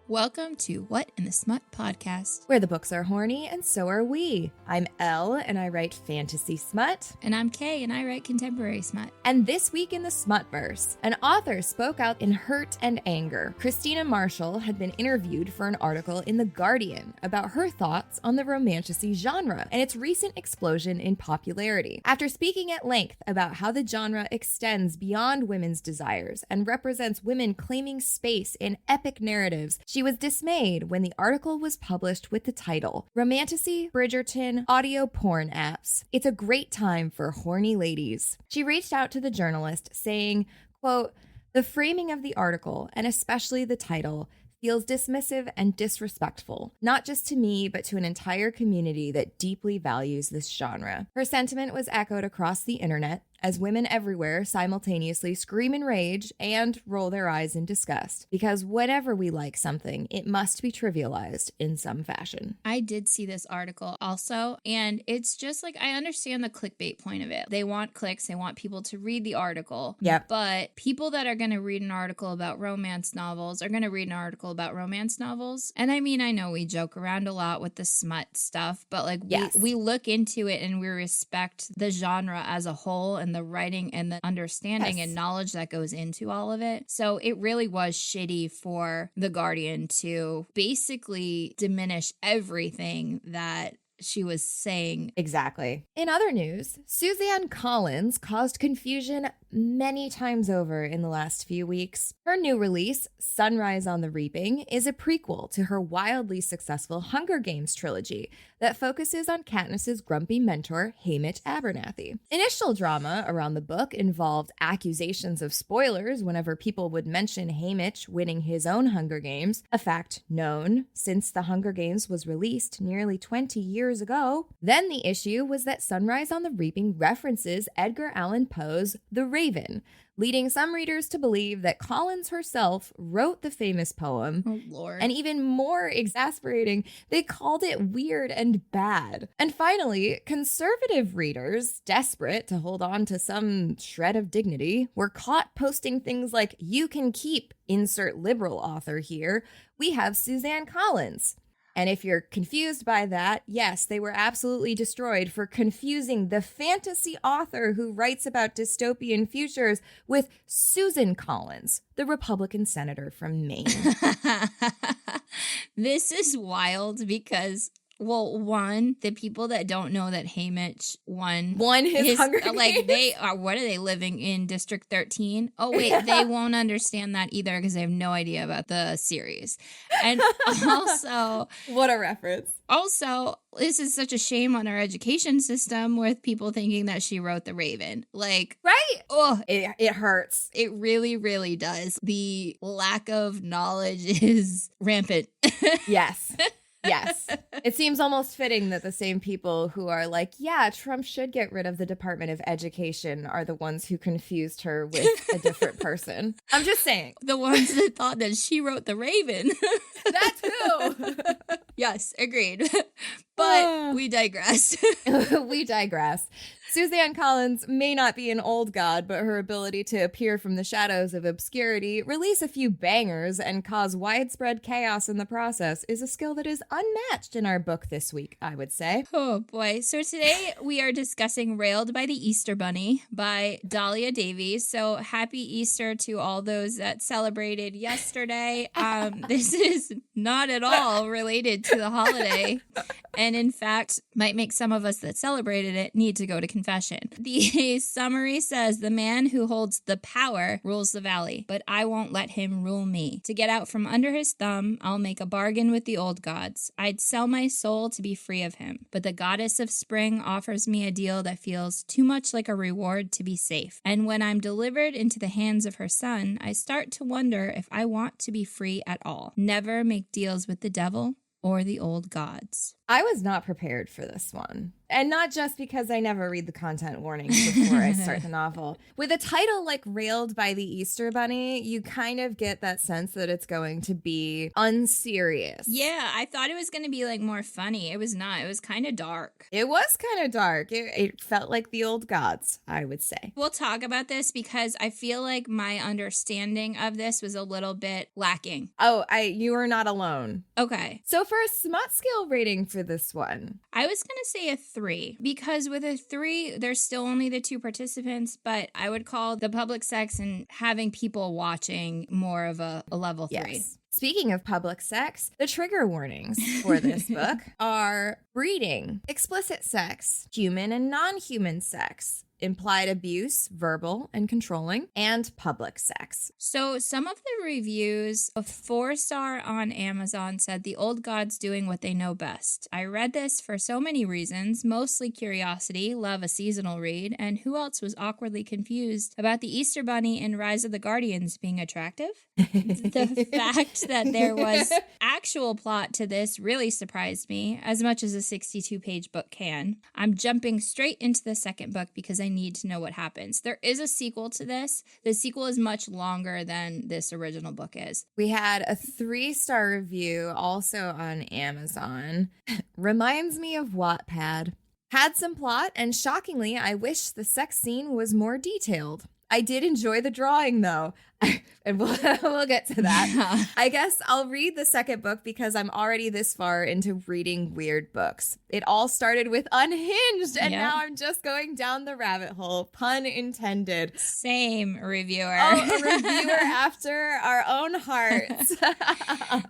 Welcome to What in the Smut podcast, where the books are horny and so are we. I'm Elle and I write fantasy smut. And I'm Kay and I write contemporary smut. And this week in the Smutverse, an author spoke out in hurt and anger. Christina Marshall had been interviewed for an article in The Guardian about her thoughts on the romantasy genre and its recent explosion in popularity. After speaking at length about how the genre extends beyond women's desires and represents women claiming space in epic narratives, she was dismayed when the article was published with the title, Romantasy, Bridgerton, Audio Porn Apps. It's a great time for horny ladies. She reached out to the journalist saying, quote, "The framing of the article, and especially the title, feels dismissive and disrespectful, not just to me, but to an entire community that deeply values this genre." Her sentiment was echoed across the internet as women everywhere simultaneously scream in rage and roll their eyes in disgust. Because whenever we like something, it must be trivialized in some fashion. I did see this article also, and it's just like, I understand the clickbait point of it. They want clicks, they want people to read the article. Yep. But people that are going to read an article about romance novels are going to read an article about romance novels. And I mean, I know we joke around a lot with the smut stuff, but like we look into it and we respect the genre as a whole and the writing and the understanding and knowledge that goes into all of it. So it really was shitty for The Guardian to basically diminish everything that she was saying. Exactly. In other news, Suzanne Collins caused confusion many times over in the last few weeks. Her new release, Sunrise on the Reaping, is a prequel to her wildly successful Hunger Games trilogy that focuses on Katniss's grumpy mentor, Haymitch Abernathy. Initial drama around the book involved accusations of spoilers whenever people would mention Haymitch winning his own Hunger Games, a fact known since the Hunger Games was released nearly 20 years ago. Then the issue was that Sunrise on the Reaping references Edgar Allan Poe's The Raven, leading some readers to believe that Collins herself wrote the famous poem. Oh, Lord. And even more exasperating, they called it weird and bad. And finally, conservative readers, desperate to hold on to some shred of dignity, were caught posting things like, "You can keep, insert liberal author here, we have Suzanne Collins." And if you're confused by that, yes, they were absolutely destroyed for confusing the fantasy author who writes about dystopian futures with Susan Collins, the Republican senator from Maine. This is wild because, well, one, the people that don't know that Haymitch won his Hunger Games. Like, they are, what are they living in District 13? Oh, wait, they won't understand that either because they have no idea about the series. And also, what a reference. Also, this is such a shame on our education system with people thinking that she wrote The Raven. Like, right? Oh, it hurts. It really, really does. The lack of knowledge is rampant. Yes. Yes. It seems almost fitting that the same people who are like, yeah, Trump should get rid of the Department of Education are the ones who confused her with a different person. I'm just saying. The ones that thought that she wrote The Raven. That too. Yes, agreed. But we digress. We digress. Suzanne Collins may not be an old god, but her ability to appear from the shadows of obscurity, release a few bangers, and cause widespread chaos in the process is a skill that is unmatched in our book this week, I would say. Oh boy. So today we are discussing Railed by the Easter Bunny by Dalia Davies. So happy Easter to all those that celebrated yesterday. This is not at all related to the holiday. And in fact, might make some of us that celebrated it need to go to confession. The summary says, "The man who holds the power rules the valley, but I won't let him rule me. To get out from under his thumb, I'll make a bargain with the old gods. I'd sell my soul to be free of him. But the goddess of spring offers me a deal that feels too much like a reward to be safe. And when I'm delivered into the hands of her son, I start to wonder if I want to be free at all. Never make deals with the devil or the old gods." I was not prepared for this one. And not just because I never read the content warnings before I start the novel. With a title like Railed by the Easter Bunny, you kind of get that sense that it's going to be unserious. Yeah, I thought it was going to be like more funny. It was not. It was kind of dark. It was kind of dark. It felt like the old gods, I would say. We'll talk about this because I feel like my understanding of this was a little bit lacking. Oh, you are not alone. Okay. So for a smut scale rating for this one, I was going to say a 3 because with a 3, there's still only the 2 participants, but I would call the public sex and having people watching more of a level 3. yes. Speaking of public sex, the trigger warnings for this book are breeding, explicit sex, human and non-human sex, implied abuse, verbal and controlling, and public sex. So some of the reviews, a 4-star on Amazon said the old gods doing what they know best. I read this for so many reasons, mostly curiosity, love a seasonal read, and who else was awkwardly confused about the Easter Bunny and Rise of the Guardians being attractive? The fact that there was actual plot to this really surprised me, as much as a 62-page book can. I'm jumping straight into the second book because I need to know what happens. There is a sequel to this. The sequel is much longer than this original book is. We had a 3-star review also on Amazon. Reminds me of Wattpad. Had some plot, and shockingly, I wish the sex scene was more detailed. I did enjoy the drawing, though. And we'll get to that. Yeah. I guess I'll read the second book because I'm already this far into reading weird books. It all started with Unhinged, and now I'm just going down the rabbit hole. Pun intended. Same reviewer. Oh, a reviewer after our own hearts.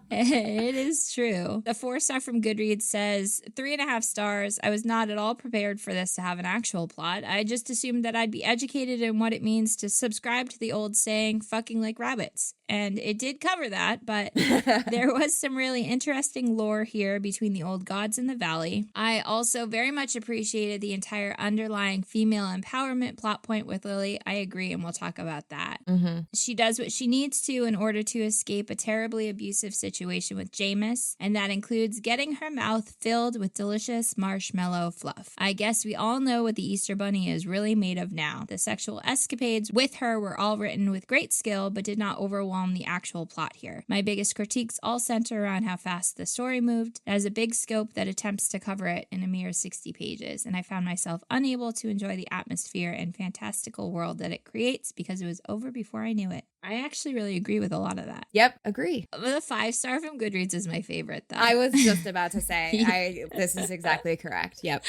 It is true. The 4-star from Goodreads says 3.5 stars. I was not at all prepared for this to have an actual plot. I just assumed that I'd be educated in what it means to subscribe to the old saying, fucking like rabbits. And it did cover that, but there was some really interesting lore here between the old gods and the valley. I also very much appreciated the entire underlying female empowerment plot point with Lily. I agree, and we'll talk about that. Mm-hmm. She does what she needs to in order to escape a terribly abusive situation with Jameis, and that includes getting her mouth filled with delicious marshmallow fluff. I guess we all know what the Easter Bunny is really made of now. The sexual escapades with her were all written with great skill, but did not overwhelm the actual plot here. My biggest critiques all center around how fast the story moved. It has a big scope that attempts to cover it in a mere 60 pages, and I found myself unable to enjoy the atmosphere and fantastical world that it creates because it was over before I knew it. I actually really agree with a lot of that. Yep, agree. The 5-star from Goodreads is my favorite, though. I was just about to say, this is exactly correct. Yep.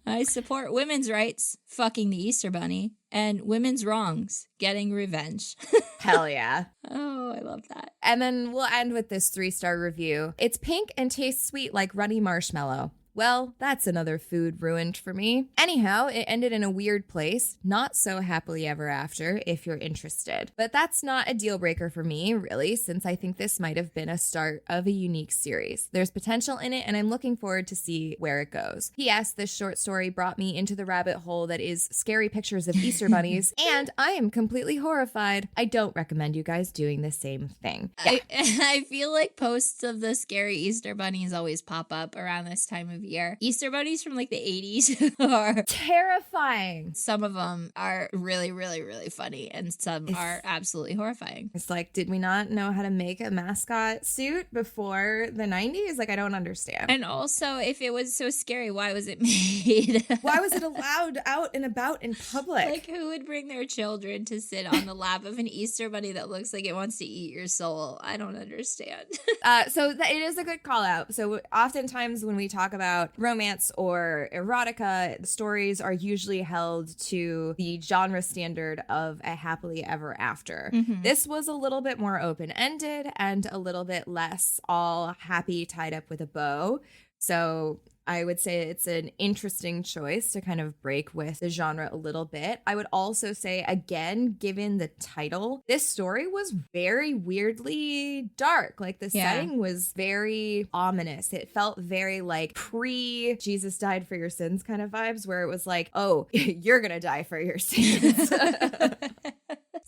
I support women's rights, fucking the Easter Bunny, and women's wrongs, getting revenge. Hell yeah. Oh, I love that. And then we'll end with this 3-star review. It's pink and tastes sweet like runny marshmallow. Well, that's another food ruined for me. Anyhow, it ended in a weird place. Not so happily ever after, if you're interested. But that's not a deal breaker for me, really, since I think this might have been a start of a unique series. There's potential in it, and I'm looking forward to see where it goes. P.S. This short story brought me into the rabbit hole that is scary pictures of Easter bunnies, and I am completely horrified. I don't recommend you guys doing the same thing. Yeah. I feel like posts of the scary Easter bunnies always pop up around this time of year. Easter bunnies from like the 80s are terrifying. Some of them are really, really, really funny, and some are absolutely horrifying. It's like, did we not know how to make a mascot suit before the 90s? Like, I don't understand. And also, if it was so scary, why was it made? Why was it allowed out and about in public? Like, who would bring their children to sit on the lap of an Easter bunny that looks like it wants to eat your soul? I don't understand. It is a good call out. So oftentimes when we talk about romance or erotica, the stories are usually held to the genre standard of a happily ever after. Mm-hmm. This was a little bit more open-ended and a little bit less all happy tied up with a bow. So I would say it's an interesting choice to kind of break with the genre a little bit. I would also say, again, given the title, this story was very weirdly dark. Like the setting was very ominous. It felt very like pre-Jesus died for your sins kind of vibes, where it was like, oh, you're going to die for your sins.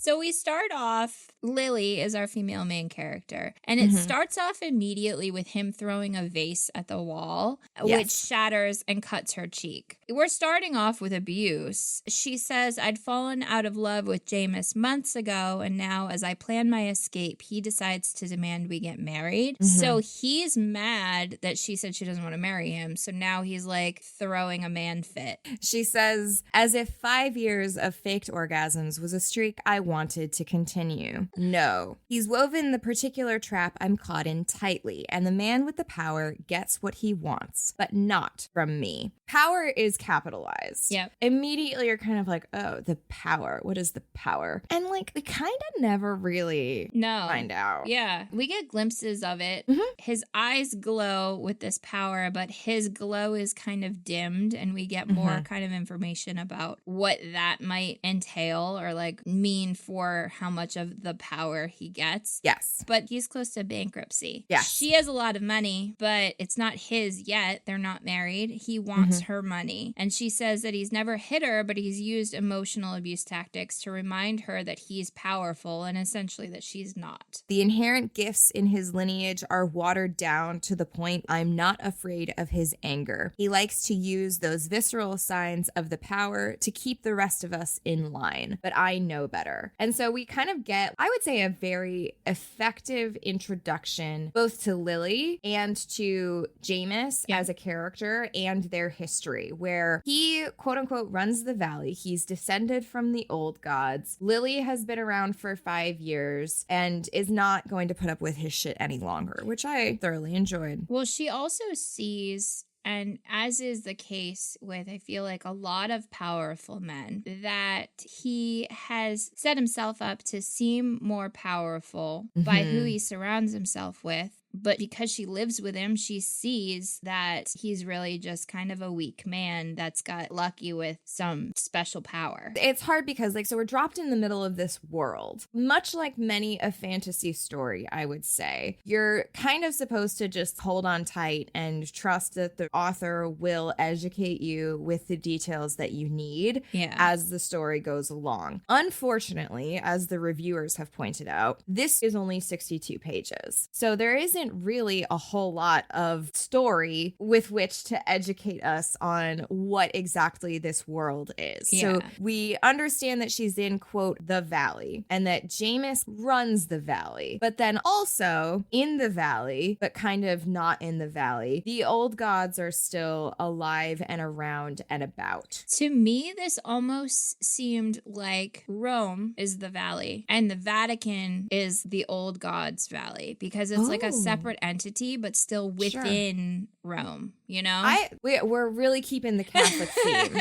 So we start off, Lily is our female main character, and it starts off immediately with him throwing a vase at the wall, which shatters and cuts her cheek. We're starting off with abuse. She says, I'd fallen out of love with Jameis months ago, and now as I plan my escape, he decides to demand we get married. So he's mad that she said she doesn't want to marry him, so now he's like throwing a man fit. She says, as if 5 years of faked orgasms was a streak I wanted to continue. No. He's woven the particular trap I'm caught in tightly, and the man with the power gets what he wants, but not from me. Power is capitalized. Yep. Immediately you're kind of like, oh, the power. What is the power? And like, we kind of never really find out. Yeah. We get glimpses of it. His eyes glow with this power, but his glow is kind of dimmed, and we get more kind of information about what that might entail or like mean for how much of the power he gets. Yes. But he's close to bankruptcy. Yes. She has a lot of money, but it's not his yet. They're not married. He wants her money. And she says that he's never hit her, but he's used emotional abuse tactics to remind her that he's powerful and essentially that she's not. The inherent gifts in his lineage are watered down to the point I'm not afraid of his anger. He likes to use those visceral signs of the power to keep the rest of us in line, but I know better. And so we kind of get, I would say, a very effective introduction both to Lily and to Jameis as a character and their history, where he, quote unquote, runs the valley. He's descended from the old gods. Lily has been around for 5 years and is not going to put up with his shit any longer, which I thoroughly enjoyed. Well, she also sees, and as is the case with, I feel like, a lot of powerful men, that he has set himself up to seem more powerful by who he surrounds himself with. But because she lives with him, she sees that he's really just kind of a weak man that's got lucky with some special power. It's hard because, like, so we're dropped in the middle of this world. Much like many a fantasy story, I would say. You're kind of supposed to just hold on tight and trust that the author will educate you with the details that you need as the story goes along. Unfortunately, as the reviewers have pointed out, this is only 62 pages. So there isn't really a whole lot of story with which to educate us on what exactly this world is. So we understand that she's in, quote, the valley, and that Jameis runs the valley, but then also in the valley, but kind of not in the valley, the old gods are still alive and around and about. To me, this almost seemed like Rome is the valley and the Vatican is the old gods valley, because it's like a separate entity, but still within Rome, you know? We're really keeping the Catholic theme.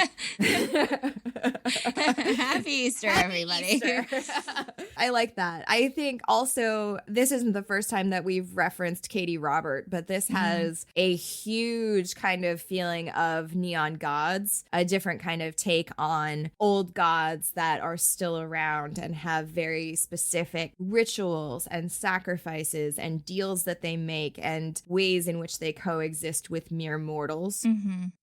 Happy Easter, everybody. Easter. I like that. I think also this isn't the first time that we've referenced Katie Robert, but this has a huge kind of feeling of neon gods, a different kind of take on old gods that are still around and have very specific rituals and sacrifices and deals that they make and ways in which they coexist with mere mortals.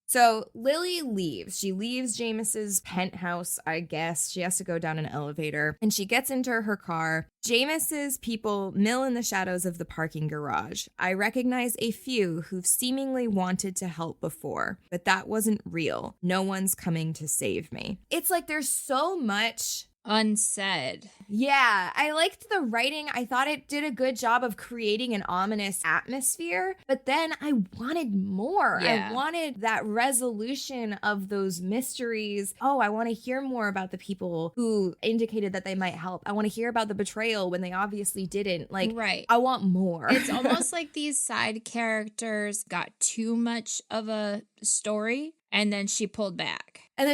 So Lily leaves. She leaves Jameis's penthouse, I guess. She has to go down an elevator, and she gets into her car. Jameis's people mill in the shadows of the parking garage. I recognize a few who've seemingly wanted to help before, but that wasn't real. No one's coming to save me. It's like there's so much unsaid. Yeah, I liked the writing. I thought it did a good job of creating an ominous atmosphere, but then I wanted more. I wanted that resolution of those mysteries. Oh, I want to hear more about the people who indicated that they might help. I want to hear about the betrayal when they obviously didn't. Like, I want more. It's almost like these side characters got too much of a story, and then she pulled back. And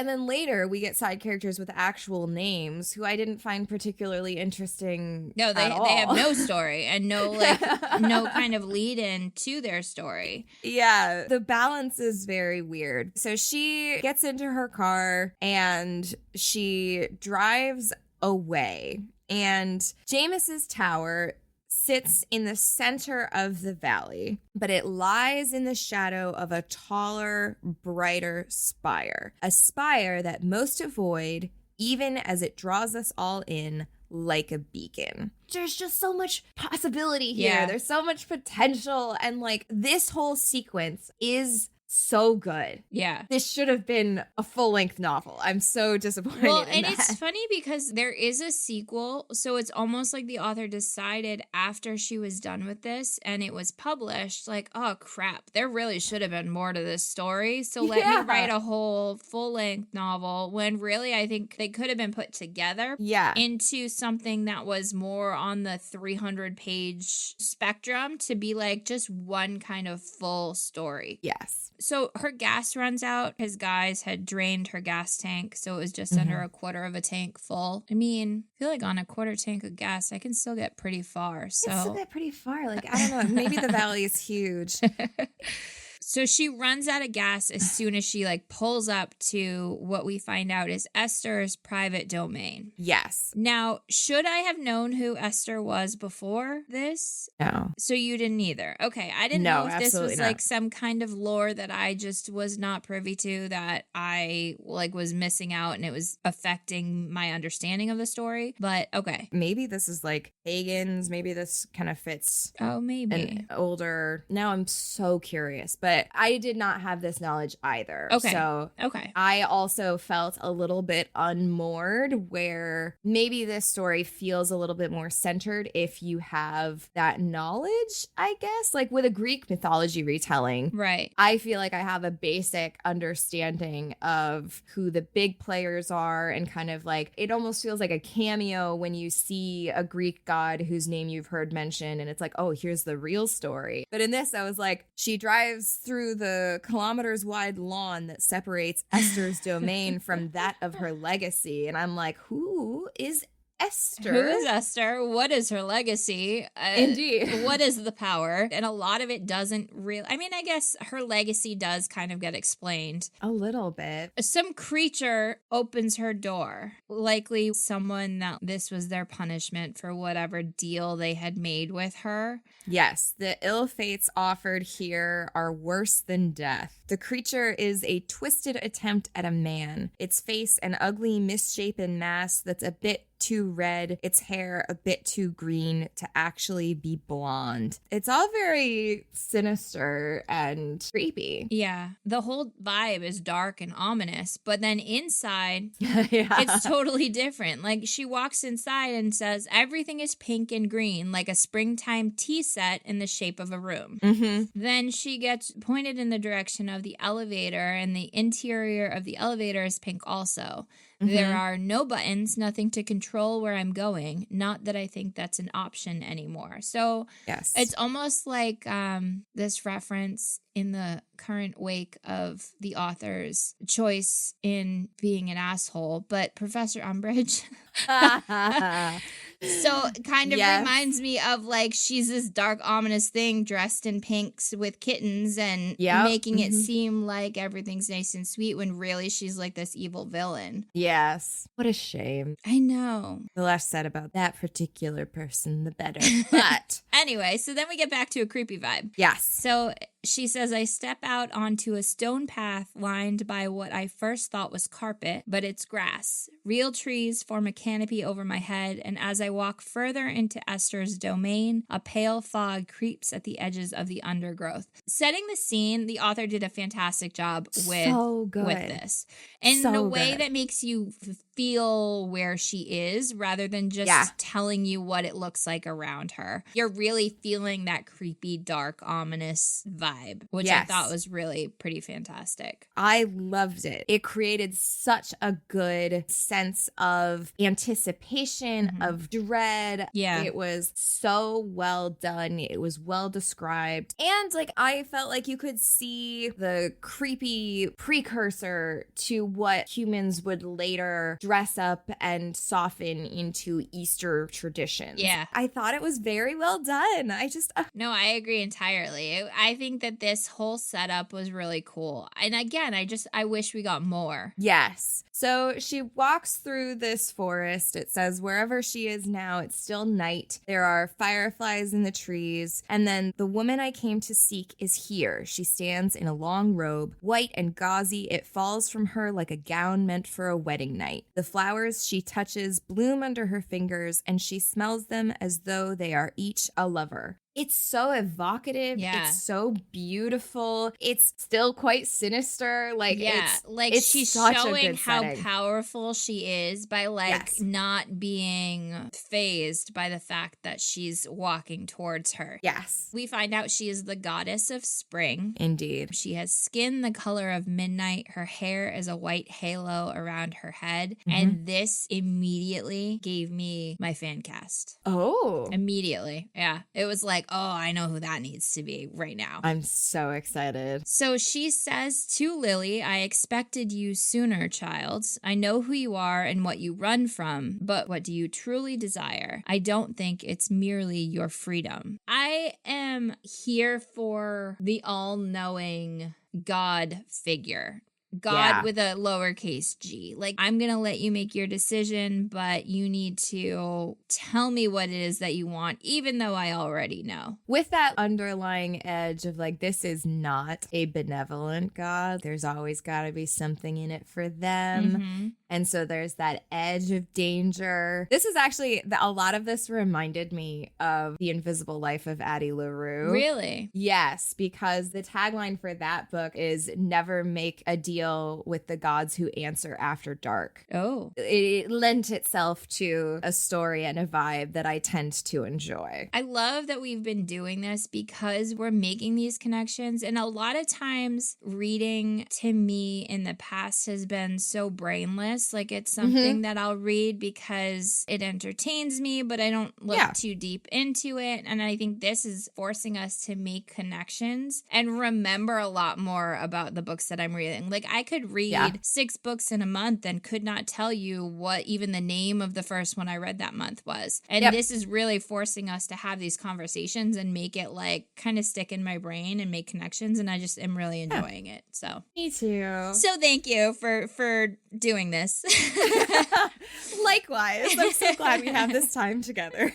then later we get side characters with actual names who I didn't find particularly interesting. No, they have no story and no kind of lead in to their story. Yeah, the balance is very weird. So she gets into her car and she drives away. And Jameis's tower sits in the center of the valley, but it lies in the shadow of a taller, brighter spire. A spire that most avoid even as it draws us all in like a beacon. There's just so much possibility here. Yeah. There's so much potential. And like this whole sequence is so good. Yeah. This should have been a full-length novel. I'm so disappointed Well, in and that. it's funny because there is a sequel, so it's almost like the author decided after she was done with this and it was published, like, oh crap, there really should have been more to this story, so let me write a whole full-length novel, when really I think they could have been put together into something that was more on the 300-page spectrum to be like just one kind of full story. Yes. So her gas runs out. His guys had drained her gas tank, so it was just under a quarter of a tank full. I mean, I feel like on a quarter tank of gas, I can still get pretty far. So I can still get pretty far. Like, I don't know. Maybe the valley is huge. So she runs out of gas as soon as she like pulls up to what we find out is Esther's private domain. Yes. Now, should I have known who Esther was before this? No. So you didn't either. Okay. I didn't know if this was like some kind of lore that I just was not privy to, that I like was missing out and it was affecting my understanding of the story. But okay. Maybe this is like pagans. Maybe this kind of fits. Oh, maybe. An older. Now I'm so curious, but I did not have this knowledge either. Okay. So I also felt a little bit unmoored, where maybe this story feels a little bit more centered if you have that knowledge, I guess. Like with a Greek mythology retelling. Right. I feel like I have a basic understanding of who the big players are, and kind of like it almost feels like a cameo when you see a Greek god whose name you've heard mentioned, and it's like, oh, here's the real story. But in this, I was like, she drives through the kilometers wide lawn that separates Esther's domain from that of her legacy. And I'm like, who is Esther? Who is Esther? What is her legacy? Indeed. What is the power? And a lot of it doesn't really... I mean, I guess her legacy does kind of get explained. A little bit. Some creature opens her door. Likely someone that this was their punishment for whatever deal they had made with her. Yes, the ill fates offered here are worse than death. The creature is a twisted attempt at a man. Its face an ugly, misshapen mass that's a bit too red, its hair a bit too green to actually be blonde. It's all very sinister and creepy. Yeah, the whole vibe is dark and ominous, but then inside, it's totally different. Like, she walks inside and says, everything is pink and green, like a springtime tea set in the shape of a room. Then she gets pointed in the direction of the elevator, and the interior of the elevator is pink also. There are no buttons, nothing to control where I'm going. Not that I think that's an option anymore. So it's almost like this reference in the current wake of the author's choice in being an asshole, but Professor Umbridge. So it kind of reminds me of like she's this dark, ominous thing dressed in pinks with kittens and making it seem like everything's nice and sweet when really she's like this evil villain. Yes. What a shame. I know. The less said about that particular person, the better. But anyway, so then we get back to a creepy vibe. Yes. So she says, I step out onto a stone path lined by what I first thought was carpet, but it's grass. Real trees form a canopy over my head, and as I walk further into Esther's domain, a pale fog creeps at the edges of the undergrowth. Setting the scene, the author did a fantastic job with this. And in a way that makes you feel where she is rather than just telling you what it looks like around her. You're really feeling that creepy, dark, ominous vibe, which I thought was really pretty fantastic. I loved it. It created such a good sense of anticipation, of dread. Yeah. It was so well done. It was well described. And like I felt like you could see the creepy precursor to what humans would later dress up and soften into Easter traditions. Yeah. I thought it was very well done. fun. No, I agree entirely. I think that this whole setup was really cool. And again, I wish we got more. Yes. So she walks through this forest. It says wherever she is now, it's still night. There are fireflies in the trees. And then the woman I came to seek is here. She stands in a long robe, white and gauzy. It falls from her like a gown meant for a wedding night. The flowers she touches bloom under her fingers, and she smells them as though they are each a lover. It's so evocative. Yeah. It's so beautiful. It's still quite sinister. It's she's such a showing good how setting. powerful she is by Yes. not being phased by the fact that she's walking towards her. Yes. We find out she is the goddess of spring. Indeed. She has skin the color of midnight. Her hair is a white halo around her head. And this immediately gave me my fan cast. Oh. Immediately. Yeah. It was like, oh, I know who that needs to be right now. I'm so excited. So she says to Lily, I expected you sooner, child. I know who you are and what you run from, but what do you truly desire? I don't think it's merely your freedom. I am here for the all-knowing God figure. God with a lowercase g. Like, I'm going to let you make your decision, but you need to tell me what it is that you want, even though I already know. With that underlying edge of this is not a benevolent God. There's always got to be something in it for them. And so there's that edge of danger. This is actually, a lot of this reminded me of The Invisible Life of Addie LaRue. Really? Yes, because the tagline for that book is never make a deal with the gods who answer after dark. Oh. It lent itself to a story and a vibe that I tend to enjoy. I love that we've been doing this because we're making these connections. And a lot of times reading to me in the past has been so brainless. Like, it's something that I'll read because it entertains me, but I don't look too deep into it. And I think this is forcing us to make connections and remember a lot more about the books that I'm reading. Like, I could read 6 books in a month and could not tell you what even the name of the first one I read that month was. And this is really forcing us to have these conversations and make it kind of stick in my brain and make connections. And I just am really enjoying it. So me too. So thank you for doing this. Likewise. I'm so glad we have this time together.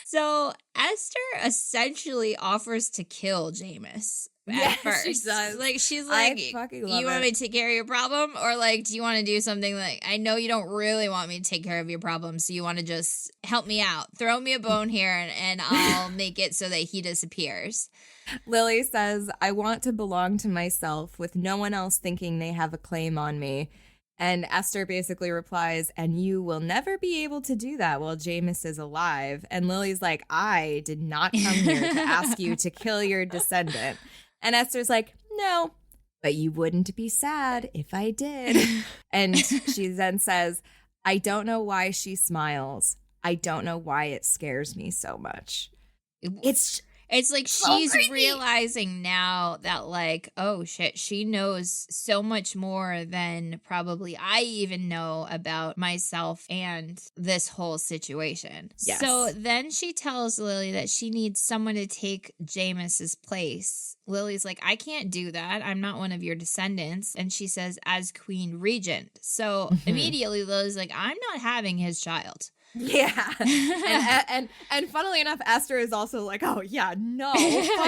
So Esther essentially offers to kill Jameis. At first. She does. She's like, I fucking love you want me to take care of your problem? Or do you want to do something I know you don't really want me to take care of your problem, so you want to just help me out. Throw me a bone here and I'll make it so that he disappears. Lily says, I want to belong to myself with no one else thinking they have a claim on me. And Esther basically replies, and you will never be able to do that while Jameis is alive. And Lily's like, I did not come here to ask you to kill your descendant. And Esther's like, no, but you wouldn't be sad if I did. And she then says, I don't know why she smiles. I don't know why it scares me so much. It's like she's realizing now that oh shit, she knows so much more than probably I even know about myself and this whole situation. Yes. So then she tells Lily that she needs someone to take Jameis's place. Lily's like, I can't do that. I'm not one of your descendants. And she says, as Queen Regent. So immediately Lily's like, I'm not having his child. Yeah. and funnily enough, Esther is also like, oh yeah, no,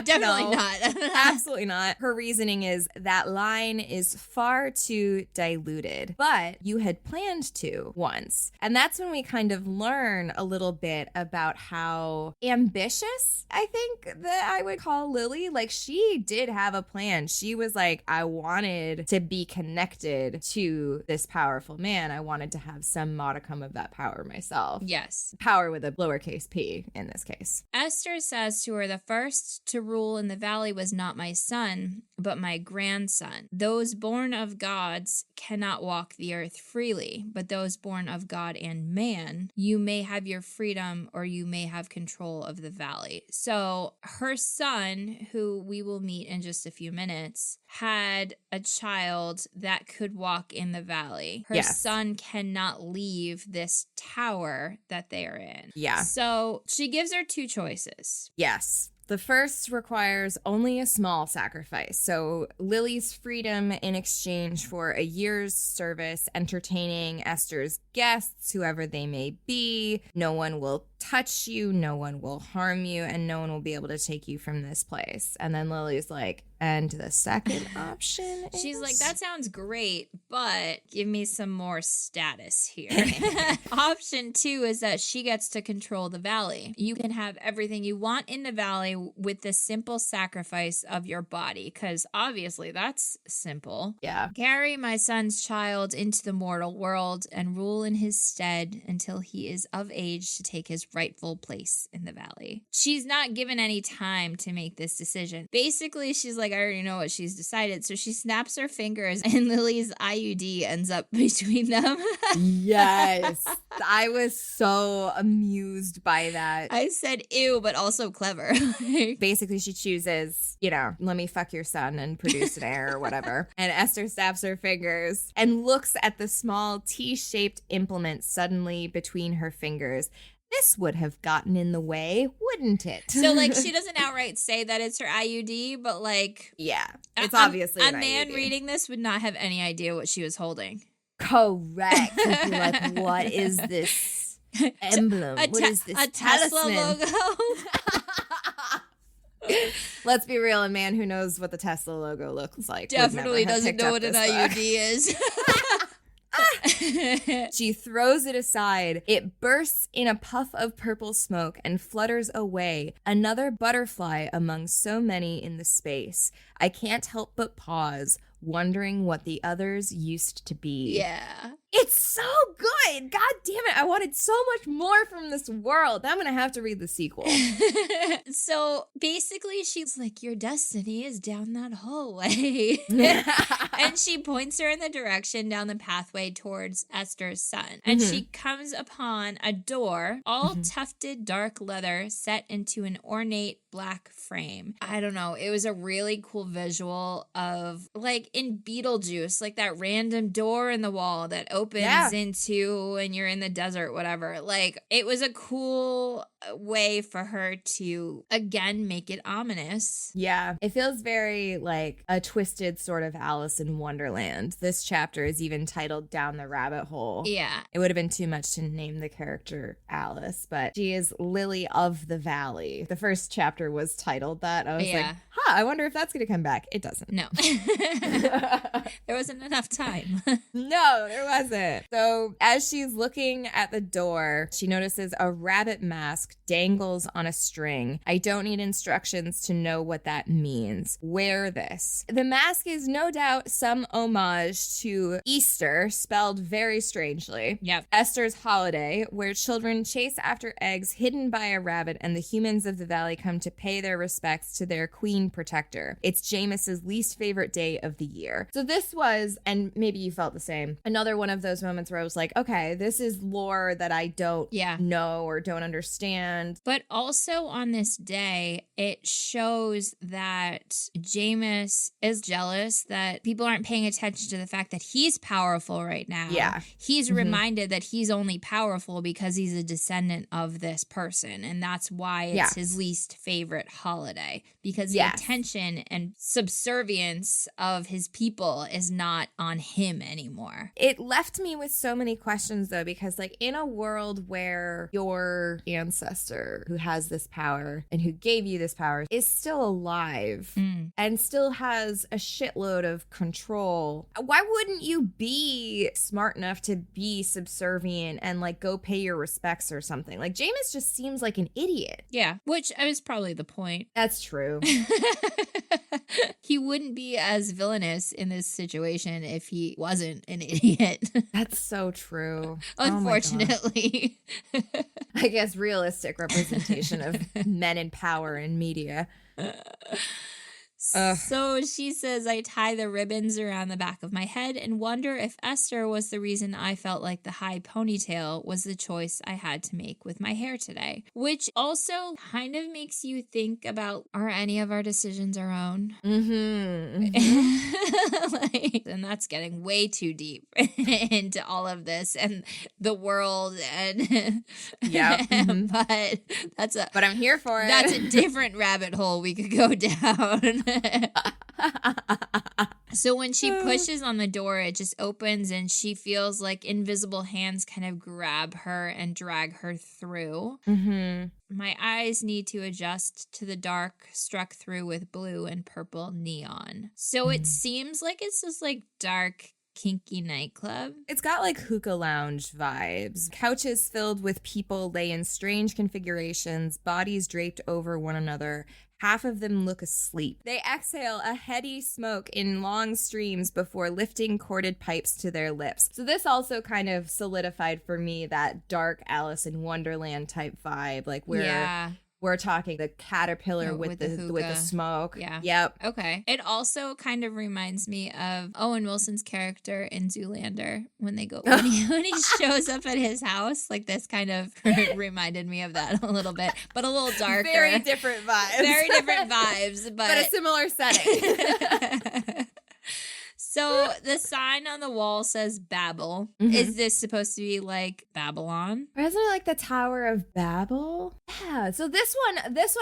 definitely not. Absolutely not. Her reasoning is that line is far too diluted, but you had planned to once. And that's when we kind of learn a little bit about how ambitious I think that I would call Lily. She did have a plan. She was like, I wanted to be connected to this powerful man. I wanted to have some modicum of that power myself. Yes. Power with a lowercase p in this case. Esther says to her, the first to rule in the valley was not my son, but my grandson. Those born of gods cannot walk the earth freely, but those born of God and man, you may have your freedom or you may have control of the valley. So her son, who we will meet in just a few minutes, had a child that could walk in the valley. Her son cannot leave this tower war that they are in. Yeah. So she gives her two choices. Yes. The first requires only a small sacrifice. So Lily's freedom in exchange for a year's service entertaining Esther's guests, whoever they may be. No one will touch you, no one will harm you, and no one will be able to take you from this place. And then Lily's like, and the second option is... She's like, that sounds great, but give me some more status here. Option 2 is that she gets to control the valley. You can have everything you want in the valley with the simple sacrifice of your body, because obviously that's simple. Yeah. Carry my son's child into the mortal world and rule in his stead until he is of age to take his rightful place in the valley. She's not given any time to make this decision. Basically, she's like, I already know what she's decided. So she snaps her fingers and Lily's IUD ends up between them. Yes. I was so amused by that. I said, ew, but also clever. Basically, she chooses, let me fuck your son and produce an heir or whatever. And Esther snaps her fingers and looks at the small T-shaped implement suddenly between her fingers. This would have gotten in the way, wouldn't it? So, like, she doesn't outright say that it's her IUD, but, like... Yeah, it's obviously a an man IUD. reading this would not have any idea what she was holding. Correct. He'd be like, what is this emblem? What is this Tesla talisman? logo? Let's be real, a man who knows what the Tesla logo looks like Definitely would never have doesn't picked know up what an this book. IUD is. She throws it aside. It bursts in a puff of purple smoke and flutters away, another butterfly among so many in the space. I can't help but pause, wondering what the others used to be. Yeah. It's so good. God damn it. I wanted so much more from this world. I'm going to have to read the sequel. So basically, she's like, your destiny is down that hallway. And she points her in the direction down the pathway towards Esther's son. And she comes upon a door, all tufted dark leather set into an ornate black frame. I don't know. It was a really cool visual of, like, in Beetlejuice, like that random door in the wall that opens into and you're in the desert, whatever. Like, it was a cool way for her to, again, make it ominous. Yeah. It feels very like a twisted sort of Alice in Wonderland. This chapter is even titled Down the Rabbit Hole. Yeah. It would have been too much to name the character Alice, but she is Lily of the Valley. The first chapter was titled that. I was like, I wonder if that's going to come back. It doesn't. No. There wasn't enough time. No, there wasn't. So as she's looking at the door, she notices a rabbit mask dangles on a string. I don't need instructions to know what that means. Wear this. The mask is no doubt some homage to Easter, spelled very strangely. Yep. Esther's holiday, where children chase after eggs hidden by a rabbit and the humans of the valley come to pay their respects to their queen protector. It's James's least favorite day of the year. So this was, and maybe you felt the same, another one of those moments where I was like, okay, this is lore that I don't know or don't understand. But also on this day, it shows that James is jealous that people aren't paying attention to the fact that he's powerful right now. Yeah. He's reminded that he's only powerful because he's a descendant of this person. And that's why it's his least favorite holiday. Because the attention and subservience of his people is not on him anymore. It left me with so many questions, though, because, like, in a world where your ancestor who has this power and who gave you this power is still alive and still has a shitload of control, why wouldn't you be smart enough to be subservient and, like, go pay your respects or something? Like, James just seems like an idiot. Yeah, which was probably the point. That's true. He wouldn't be as villainous in this situation if he wasn't an idiot. That's so true. Unfortunately. Oh I guess realistic representation of men in power in media. Ugh. So she says, I tie the ribbons around the back of my head and wonder if Esther was the reason I felt like the high ponytail was the choice I had to make with my hair today. Which also kind of makes you think about, are any of our decisions our own? And that's getting way too deep into all of this and the world and but I'm here for it. That's a different rabbit hole we could go down. So when she pushes on the door, it just opens and she feels like invisible hands kind of grab her and drag her through. My eyes need to adjust to the dark struck through with blue and purple neon. So it seems like it's just like dark, kinky nightclub. It's got like hookah lounge vibes. Couches filled with people lay in strange configurations, bodies draped over one another. Half of them look asleep. They exhale a heady smoke in long streams before lifting corded pipes to their lips. So this also kind of solidified for me that dark Alice in Wonderland type vibe, like where we're talking the caterpillar with the smoke. Yeah. Yep. Okay. It also kind of reminds me of Owen Wilson's character in Zoolander when he shows up at his house. Like this kind of reminded me of that a little bit, but a little darker. Very different vibes. Very different vibes, but a similar setting. So the sign on the wall says Babel. Is this supposed to be like Babylon? Or isn't it like the Tower of Babel? Yeah. So this one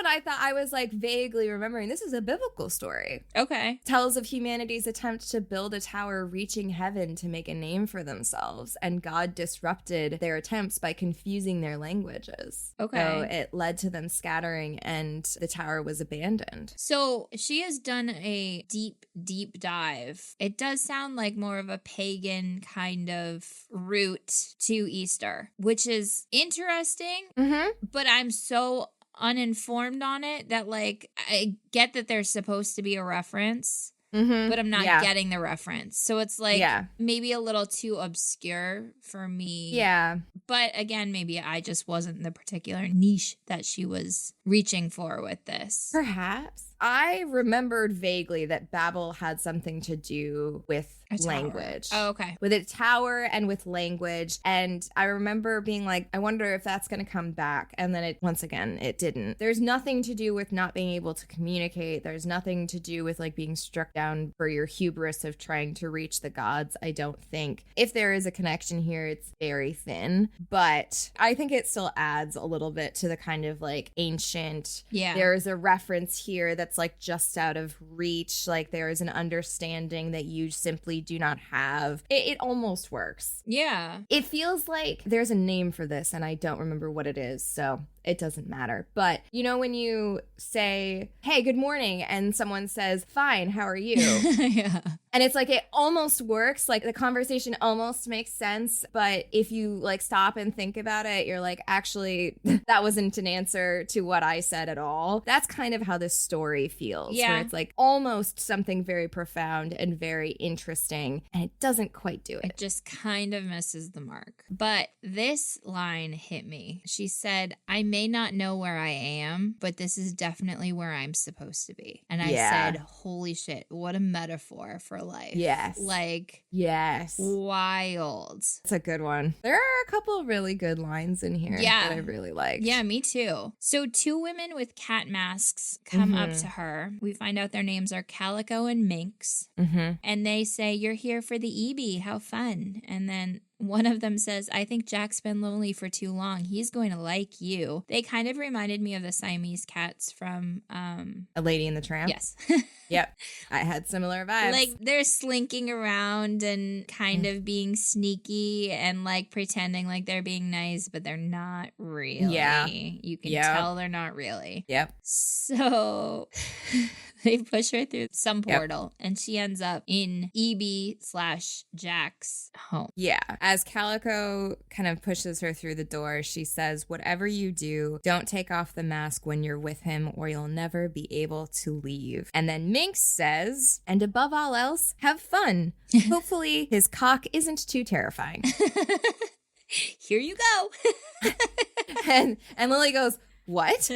I thought I was like vaguely remembering. This is a biblical story. Okay. Tells of humanity's attempt to build a tower reaching heaven to make a name for themselves. And God disrupted their attempts by confusing their languages. Okay. So it led to them scattering and the tower was abandoned. So she has done a deep, deep dive. It does sound like more of a pagan kind of route to Easter, which is interesting, but I'm so uninformed on it that like I get that there's supposed to be a reference, but I'm not getting the reference. So it's like maybe a little too obscure for me. Yeah. But again, maybe I just wasn't the particular niche that she was reaching for with this. Perhaps. I remembered vaguely that Babel had something to do with language. Oh, okay. With a tower and with language. And I remember being like, I wonder if that's going to come back. And then once again, it didn't. There's nothing to do with not being able to communicate. There's nothing to do with like being struck down for your hubris of trying to reach the gods, I don't think. If there is a connection here, it's very thin. But I think it still adds a little bit to the kind of like ancient. Yeah. There's a reference here that's like just out of reach. Like there is an understanding that you simply do not have. It almost works. Yeah. It feels like there's a name for this and I don't remember what it is. So it doesn't matter. But you know when you say, hey, good morning, and someone says, fine, how are you? Yeah. And it's like it almost works. Like the conversation almost makes sense. But if you like stop and think about it, you're like, actually, that wasn't an answer to what I said at all. That's kind of how this story feels. Yeah. Where it's like almost something very profound and very interesting. And it doesn't quite do it. It just kind of misses the mark. But this line hit me. She said, I may not know where I am, but this is definitely where I'm supposed to be. And I said, holy shit, what a metaphor for life. Yes. Like, yes. Wild. It's a good one. There are a couple really good lines in here that I really liked. Yeah, me too. So 2 women with cat masks come up to her. We find out their names are Calico and Minx. And they say, you're here for the EB. How fun. And then one of them says, I think Jack's been lonely for too long. He's going to like you. They kind of reminded me of the Siamese cats from A Lady and the Tramp? Yes. Yep. I had similar vibes. Like they're slinking around and kind of being sneaky and like pretending like they're being nice, but they're not really. Yeah. You can tell they're not really. Yep. So they push her through some portal and she ends up in EB/Jack's home. Yeah. As Calico kind of pushes her through the door, she says, whatever you do, don't take off the mask when you're with him or you'll never be able to leave. And then Minx says, and above all else, have fun. Hopefully his cock isn't too terrifying. Here you go. and Lily goes, what?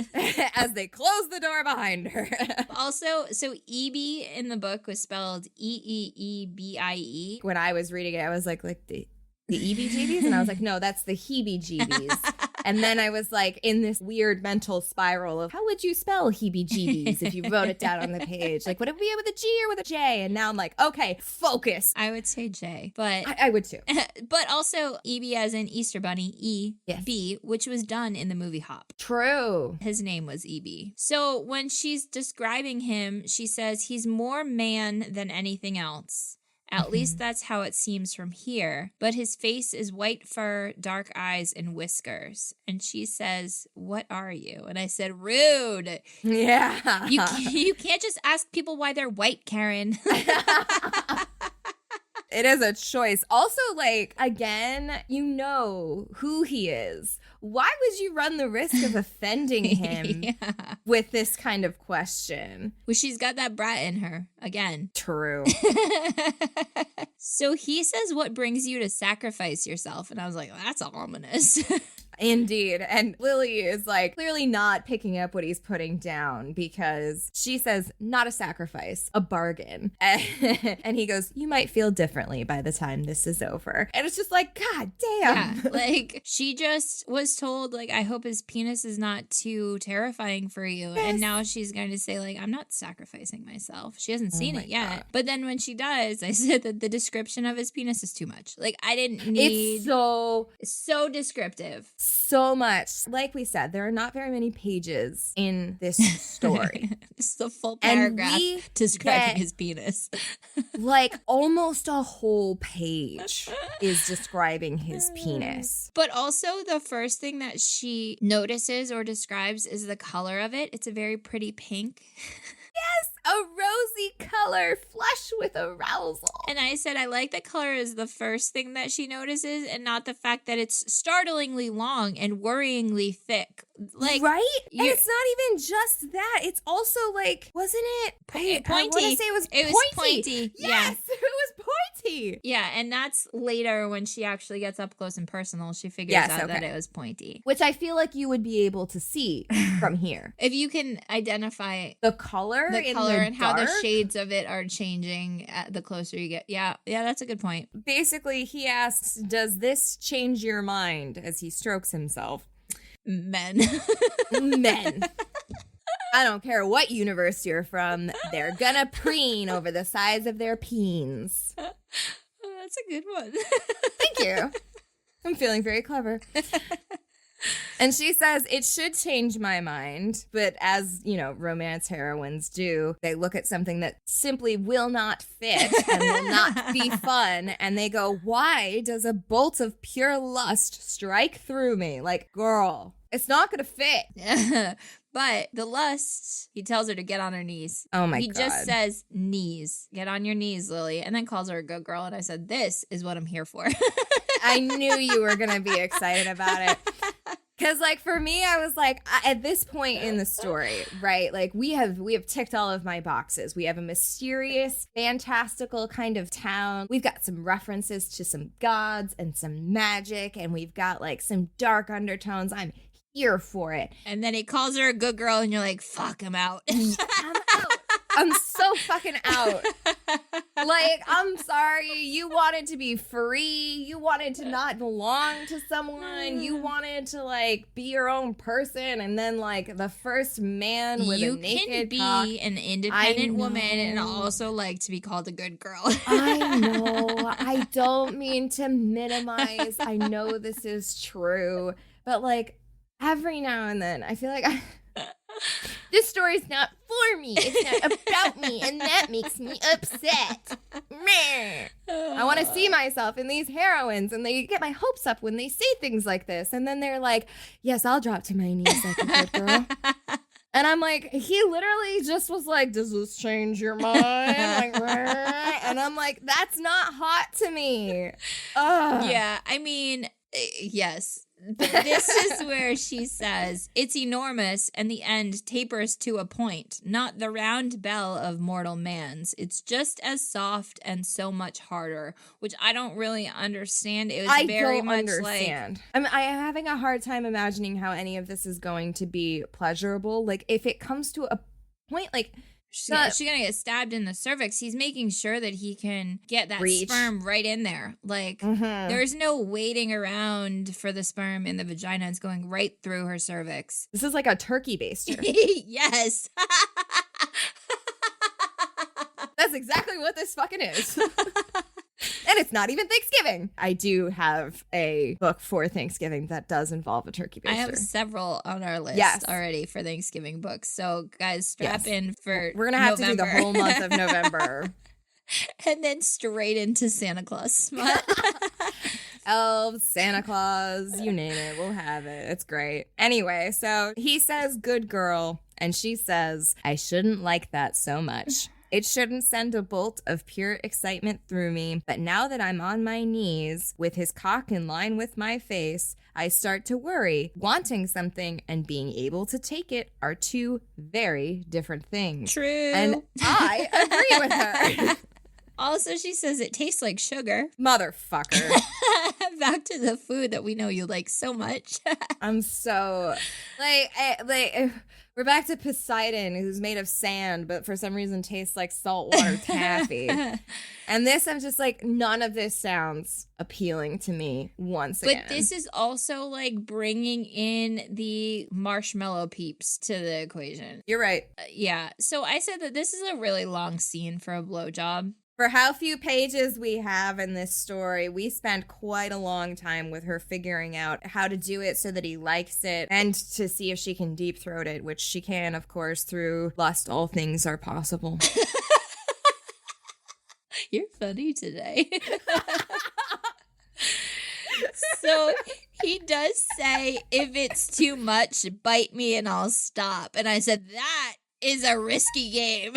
As they close the door behind her. Also, so Eebie in the book was spelled Eeebie. When I was reading it, I was like the EBGBs? And I was like, no, that's the heebie-jeebies. And then I was like in this weird mental spiral of how would you spell heebie-jeebies if you wrote it down on the page? Like, would it be with a G or with a J? And now I'm like, okay, focus. I would say J, but I would too. But also Eebie as in Easter Bunny, Yes. E-B, which was done in the movie Hop. True. His name was Eebie. So when she's describing him, she says he's more man than anything else. At least that's how it seems from here. But his face is white fur, dark eyes, and whiskers. And she says, what are you? And I said, rude. Yeah. You can't just ask people why they're white, Karen. It is a choice. Also, like, again, you know who he is. Why would you run the risk of offending him with this kind of question? Well, she's got that brat in her, again. True. So he says, what brings you to sacrifice yourself? And I was like, that's ominous. Indeed. And Lily is like clearly not picking up what he's putting down because she says, not a sacrifice, a bargain. And he goes, you might feel differently by the time this is over. And it's just like, God damn. Yeah, like she just was told, like, I hope his penis is not too terrifying for you. Yes. And now she's going to say, like, I'm not sacrificing myself. She hasn't seen it yet. God. But then when she does, I said that the description of his penis is too much. Like, I didn't need... It's so descriptive. So much. Like we said, there are not very many pages in this story. This is a full paragraph describing his penis. Like almost a whole page is describing his penis. But also the first thing that she notices or describes is the color of it. It's a very pretty pink. Yes, a rosy color, flush with arousal. And I said, I like that color is the first thing that she notices and not the fact that it's startlingly long and worryingly thick. Like, right? And it's not even just that. It's also like, wasn't it pointy? I want to say it was pointy. Yes, it was pointy. Yeah, and that's later when she actually gets up close and personal. She figures out that it was pointy. Which I feel like you would be able to see from here. If you can identify the color and how the shades of it are changing the closer you get. Yeah, that's a good point. Basically, he asks, does this change your mind as he strokes himself? Men. I don't care what universe you're from. They're gonna preen over the size of their peens. Oh, that's a good one. Thank you. I'm feeling very clever. And she says, it should change my mind. But as, you know, romance heroines do, they look at something that simply will not fit and will not be fun. And they go, why does a bolt of pure lust strike through me? Like, girl, it's not going to fit. But the lust, he tells her to get on her knees. Oh my God. He just says knees. Get on your knees, Lily. And then calls her a good girl. And I said, this is what I'm here for. I knew you were going to be excited about it. Because, like, for me, I was like, at this point in the story, right, like, we have ticked all of my boxes. We have a mysterious, fantastical kind of town. We've got some references to some gods and some magic, and we've got, like, some dark undertones. I'm here for it. And then he calls her a good girl, and you're like, fuck, I'm out. I'm out. I'm so fucking out. Like, I'm sorry. You wanted to be free. You wanted to not belong to someone. You wanted to, like, be your own person. And then, like, the first man with a naked cock. You can be an independent woman and also like to be called a good girl. I know. I don't mean to minimize. I know this is true. But, like, every now and then, I feel like this story's not for me. It's not about me, and that makes me upset. I want to see myself in these heroines, and they get my hopes up when they say things like this. And then they're like, yes, I'll drop to my knees like a good girl. And I'm like, he literally just was like, does this change your mind? Like, and I'm like, that's not hot to me. Ugh. Yeah, I mean, yes. This is where she says, it's enormous, and the end tapers to a point, not the round bell of mortal man's. It's just as soft and so much harder, which I don't really understand. It was very much understand. I am having a hard time imagining how any of this is going to be pleasurable. Like, if it comes to a point, like... She's gonna get stabbed in the cervix. He's making sure that he can get that sperm right in there. Like, there's no waiting around for the sperm in the vagina. It's going right through her cervix. This is like a turkey baster. Yes. That's exactly what this fucking is. And it's not even Thanksgiving. I do have a book for Thanksgiving that does involve a turkey baster. I have several on our list already for Thanksgiving books. So, guys, strap in for We're going to have November. to do the whole month of November. And then straight into Santa Claus Smut. Elves, Santa Claus, you name it. We'll have it. It's great. Anyway, so he says, good girl. And she says, I shouldn't like that so much. It shouldn't send a bolt of pure excitement through me, but now that I'm on my knees, with his cock in line with my face, I start to worry. Wanting something and being able to take it are two very different things. True. And I agree with her. Also, she says it tastes like sugar. Motherfucker. Back to the food that we know you like so much. I'm so... We're back to Poseidon, who's made of sand, but for some reason tastes like saltwater taffy. And this, I'm just like, none of this sounds appealing to me once again. But this is also like bringing in the marshmallow peeps to the equation. You're right. Yeah. So I said that this is a really long scene for a blowjob. For how few pages we have in this story, we spent quite a long time with her figuring out how to do it so that he likes it and to see if she can deep throat it, which she can, of course, through lust. All things are possible. You're funny today. So he does say, if it's too much, bite me and I'll stop. And I said, that is a risky game.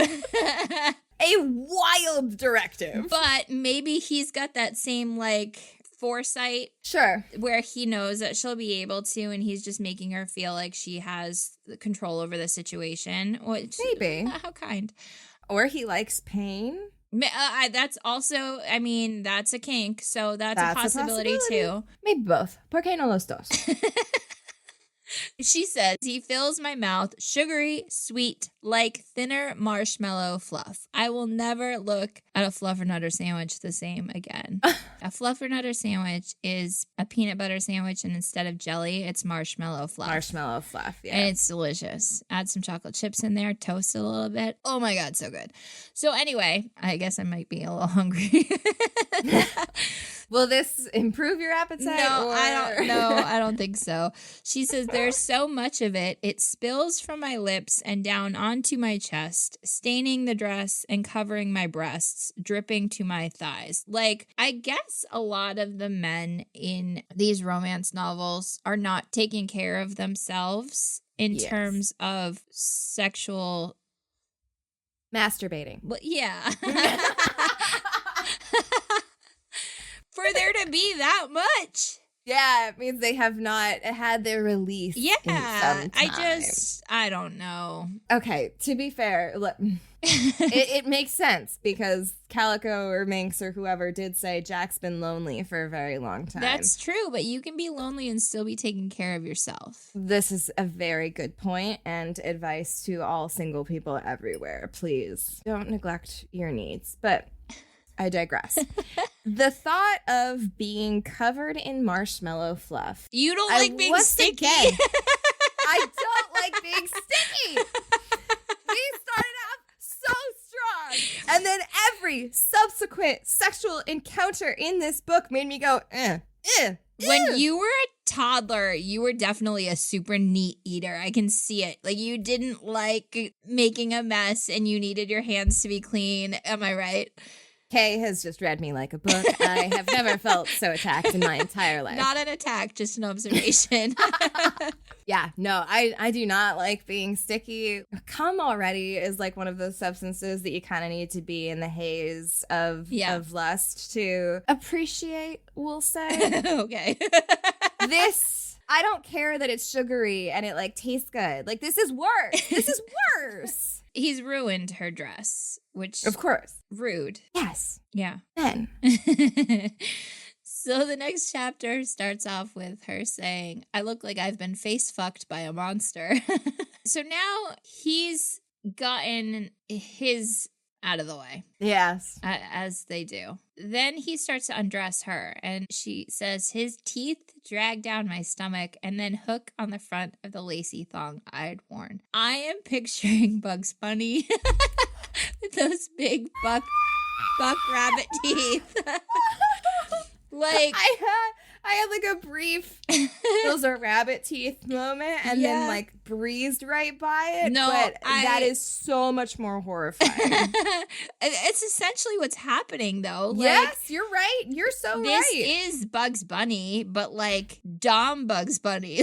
A wild directive. But maybe he's got that same, like, foresight. Sure. Where he knows that she'll be able to, and he's just making her feel like she has control over the situation. Which, maybe. How kind. Or he likes pain. That's also, I mean, that's a kink, so that's a possibility too. Maybe both. ¿Por qué no los dos? She says, he fills my mouth sugary, sweet, like thinner marshmallow fluff. I will never look at a Fluffernutter sandwich the same again. A Fluffernutter sandwich is a peanut butter sandwich, and instead of jelly, it's marshmallow fluff. Marshmallow fluff, yeah. And it's delicious. Add some chocolate chips in there, toast it a little bit. Oh my God, so good. So anyway, I guess I might be a little hungry. Will this improve your appetite? No, I don't think so. She says, there's so much of it. It spills from my lips and down onto my chest, staining the dress and covering my breasts, dripping to my thighs. Like, I guess a lot of the men in these romance novels are not taking care of themselves in terms of sexual... masturbating. Well, yeah. For there to be that much. Yeah, it means they have not had their release. Yeah, in some time. I don't know. Okay, to be fair, it makes sense because Calico or Minx or whoever did say Jack's been lonely for a very long time. That's true, but you can be lonely and still be taking care of yourself. This is a very good point and advice to all single people everywhere. Please don't neglect your needs. But I digress. The thought of being covered in marshmallow fluff. You don't like being sticky. Again, I don't like being sticky. We started off so strong. And then every subsequent sexual encounter in this book made me go, When you were a toddler, you were definitely a super neat eater. I can see it. Like, you didn't like making a mess and you needed your hands to be clean. Am I right? Kay has just read me like a book. I have never felt so attacked in my entire life. Not an attack, just an observation. Yeah, no, I do not like being sticky. Cum already is like one of those substances that you kind of need to be in the haze of lust to appreciate, we'll say. Okay. This I don't care that it's sugary and it like tastes good. Like, this is worse. This is worse. He's ruined her dress, which Of course. rude. Yes. Yeah. Then. So the next chapter starts off with her saying, I look like I've been face fucked by a monster. So now he's gotten his out of the way. Yes. As they do. Then he starts to undress her, and she says his teeth drag down my stomach and then hook on the front of the lacy thong I'd worn. I am picturing Bugs Bunny with those big buck rabbit teeth. Like, I had like a brief those are rabbit teeth moment and then like breezed right by it. No, but that is so much more horrifying. It's essentially what's happening though. Yes, you're right. You're so this right. This is Bugs Bunny, but like Dom Bugs Bunny.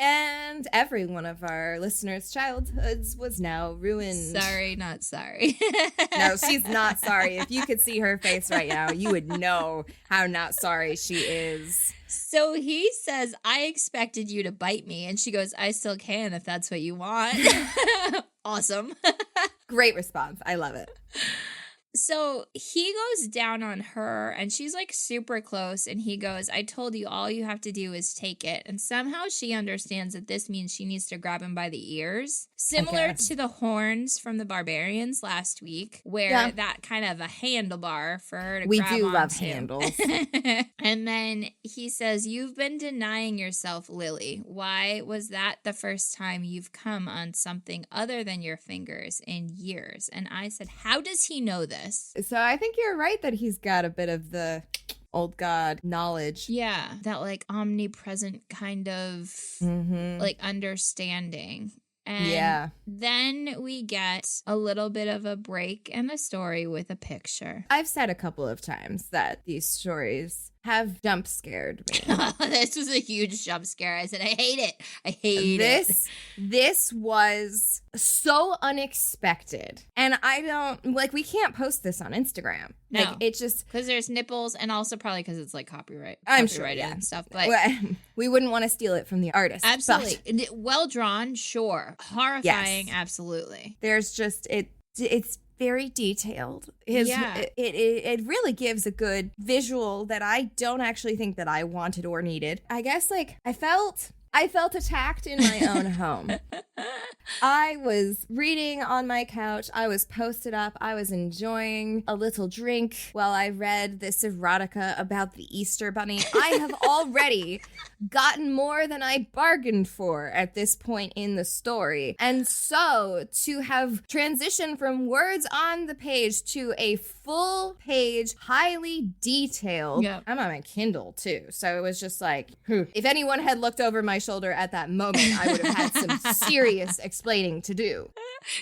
And every one of our listeners' childhoods was now ruined. Sorry, not sorry. No, she's not sorry. If you could see her face right now, you would know how not sorry she is. So he says, I expected you to bite me. And she goes, I still can if that's what you want. Awesome. Great response. I love it. So he goes down on her and she's like super close and he goes, I told you all you have to do is take it. And somehow she understands that this means she needs to grab him by the ears. Similar to the horns from the Barbarians last week, where that kind of a handlebar for her to grab onto. We do love handles. And then he says, you've been denying yourself, Lily. Why was that the first time you've come on something other than your fingers in years? And I said, how does he know this? So I think you're right that he's got a bit of the old god knowledge. Yeah, that like omnipresent kind of like understanding. And then we get a little bit of a break in the story with a picture. I've said a couple of times that these stories have jump scared me. This was a huge jump scare. I said, I hate it. I hate it. This was so unexpected. And I don't, like, we can't post this on Instagram. No. Like, it just... Because there's nipples and also probably because it's, like, copyrighted and stuff. But we wouldn't want to steal it from the artist. Absolutely. Well drawn, sure. Horrifying, absolutely. There's just, it's very detailed. It really gives a good visual that I don't actually think that I wanted or needed. I guess, like, I felt attacked in my own home. I was reading on my couch. I was posted up. I was enjoying a little drink while I read this erotica about the Easter Bunny. I have already gotten more than I bargained for at this point in the story. And so to have transitioned from words on the page to a full page, highly detailed. Yep. I'm on my Kindle too. So it was just like, if anyone had looked over my shoulder at that moment, I would have had some serious explaining to do.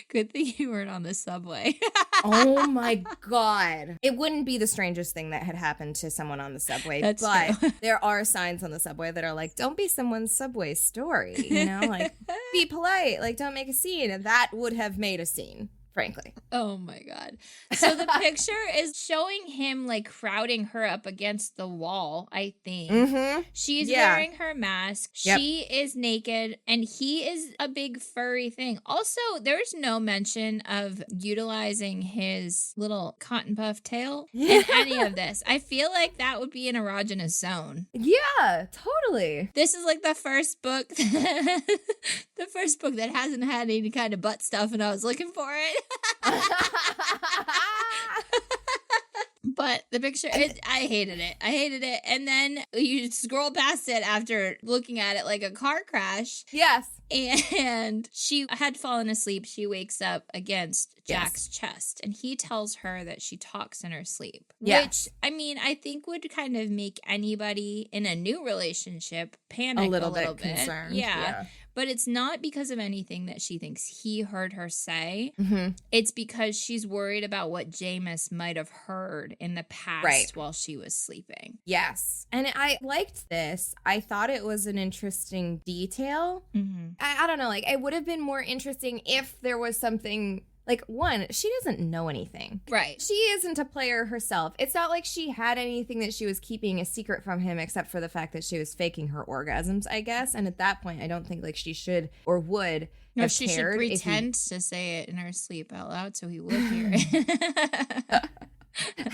Good thing you weren't on the subway. Oh my God. It wouldn't be the strangest thing that had happened to someone on the subway. That's but true. There are signs on the subway that are like, don't be someone's subway story, you know, like be polite, like don't make a scene. And that would have made a scene. Frankly. Oh my God. So the picture is showing him like crowding her up against the wall, I think. Mm-hmm. She's wearing her mask. Yep. She is naked and he is a big furry thing. Also, there's no mention of utilizing his little cotton puff tail in any of this. I feel like that would be an erogenous zone. Yeah, totally. This is like the first book that hasn't had any kind of butt stuff and I was looking for it. But the picture, I hated it. And then you scroll past it after looking at it like a car crash. Yes. And she had fallen asleep. She wakes up against Jack's chest. And he tells her that she talks in her sleep. Yes. Which, I mean, I think would kind of make anybody in a new relationship panic a little bit. Concerned. Yeah. But it's not because of anything that she thinks he heard her say. Mm-hmm. It's because she's worried about what Jameis might have heard in the past while she was sleeping. Yes. And I liked this. I thought it was an interesting detail. Mm-hmm. I don't know. Like, it would have been more interesting if there was something Like, one, she doesn't know anything. Right. She isn't a player herself. It's not like she had anything that she was keeping a secret from him except for the fact that she was faking her orgasms, I guess. And at that point, I don't think like she should or would No, have she cared should if pretend to say it in her sleep out loud so he would hear it.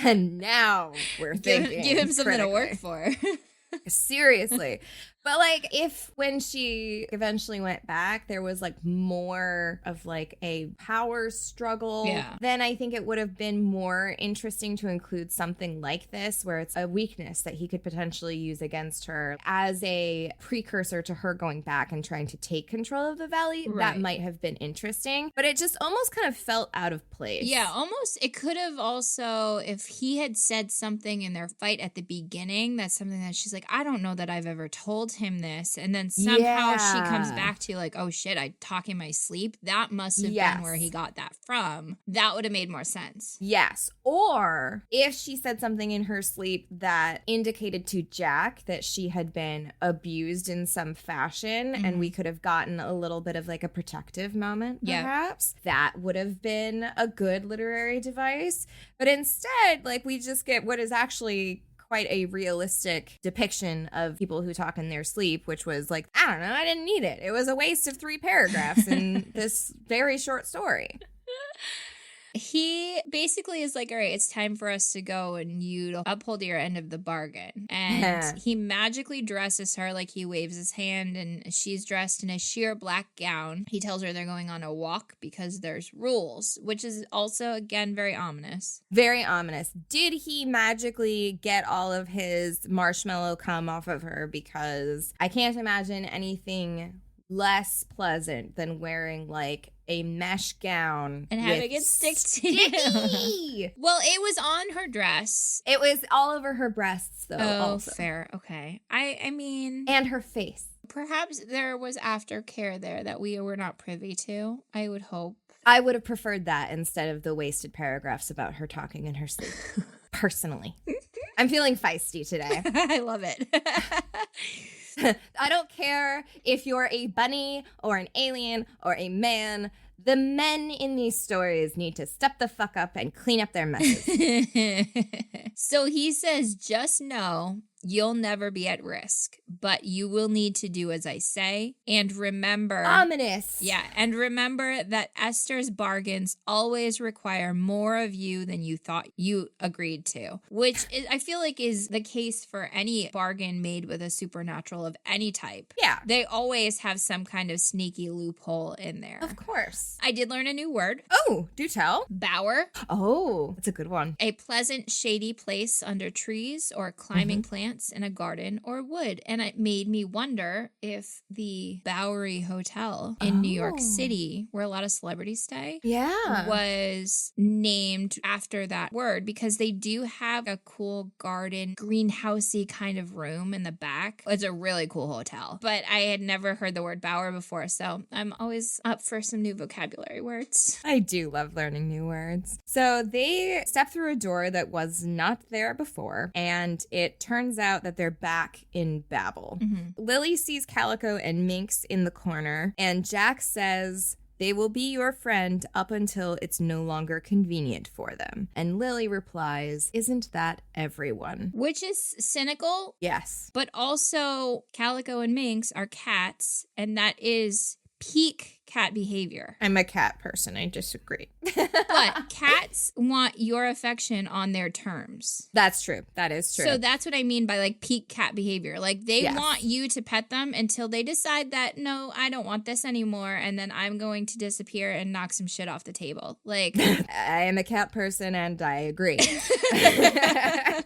And now we're thinking. Give him something to work critically. for. Seriously. But like if when she eventually went back, there was like more of like a power struggle, then I think it would have been more interesting to include something like this where it's a weakness that he could potentially use against her as a precursor to her going back and trying to take control of the valley. Right. That might have been interesting, but it just almost kind of felt out of place. Yeah, almost. It could have also, if he had said something in their fight at the beginning, that's something that she's like, I don't know that I've ever told him this, and then somehow she comes back to like, oh shit, I talk in my sleep. That must have been where he got that from. That would have made more sense. Yes. Or if she said something in her sleep that indicated to Jack that she had been abused in some fashion, and we could have gotten a little bit of like a protective moment, perhaps, that would have been a good literary device. But instead, like, we just get what is actually quite a realistic depiction of people who talk in their sleep, which was like, I don't know, I didn't need it. It was a waste of 3 paragraphs in this very short story. He basically is like, all right, it's time for us to go and you to uphold your end of the bargain. And he magically dresses her, like he waves his hand and she's dressed in a sheer black gown. He tells her they're going on a walk because there's rules, which is also, again, very ominous. Very ominous. Did he magically get all of his marshmallow cum off of her? Because I can't imagine anything less pleasant than wearing like a mesh gown and having it stick to you. Well, it was on her dress. It was all over her breasts, though. Oh, also. Fair. Okay. I mean, and her face. Perhaps there was aftercare there that we were not privy to. I would hope. I would have preferred that instead of the wasted paragraphs about her talking in her sleep. Personally, I'm feeling feisty today. I love it. I don't care if you're a bunny or an alien or a man. The men in these stories need to step the fuck up and clean up their messes. So he says, just know you'll never be at risk, but you will need to do as I say. And remember... Ominous. Yeah, and remember that Esther's bargains always require more of you than you thought you agreed to, which is, I feel like is the case for any bargain made with a supernatural of any type. Yeah. They always have some kind of sneaky loophole in there. Of course. I did learn a new word. Oh, do tell. Bower. Oh, that's a good one. A pleasant, shady place under trees or climbing plants in a garden or wood. And it made me wonder if the Bowery Hotel in New York City, where a lot of celebrities stay, was named after that word, because they do have a cool garden, greenhousey kind of room in the back. It's a really cool hotel, but I had never heard the word Bower before, so I'm always up for some new vocabulary words. I do love learning new words. So they step through a door that was not there before, and it turns out that they're back in Babel. Lily sees Calico and Minx in the corner, and Jack says they will be your friend up until it's no longer convenient for them. And Lily replies, isn't that everyone? Which is cynical. Yes. But also, Calico and Minx are cats, and that is peak cat behavior. I'm a cat person. I disagree. But cats want your affection on their terms. That's true. That is true. So that's what I mean by like peak cat behavior. Like they want you to pet them until they decide that, no, I don't want this anymore. And then I'm going to disappear and knock some shit off the table. Like I am a cat person and I agree.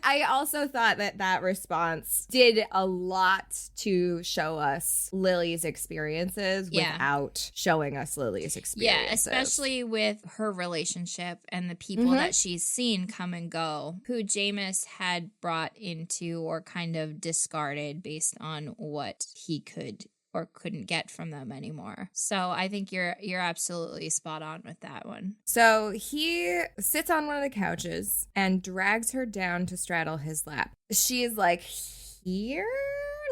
I also thought that response did a lot to show us Lily's experiences without showing us Lily's experiences. Yeah, especially with her relationship and the people that she's seen come and go, who Jameis had brought into or kind of discarded based on what he could or couldn't get from them anymore. So I think you're absolutely spot on with that one. So he sits on one of the couches and drags her down to straddle his lap. She is like, here?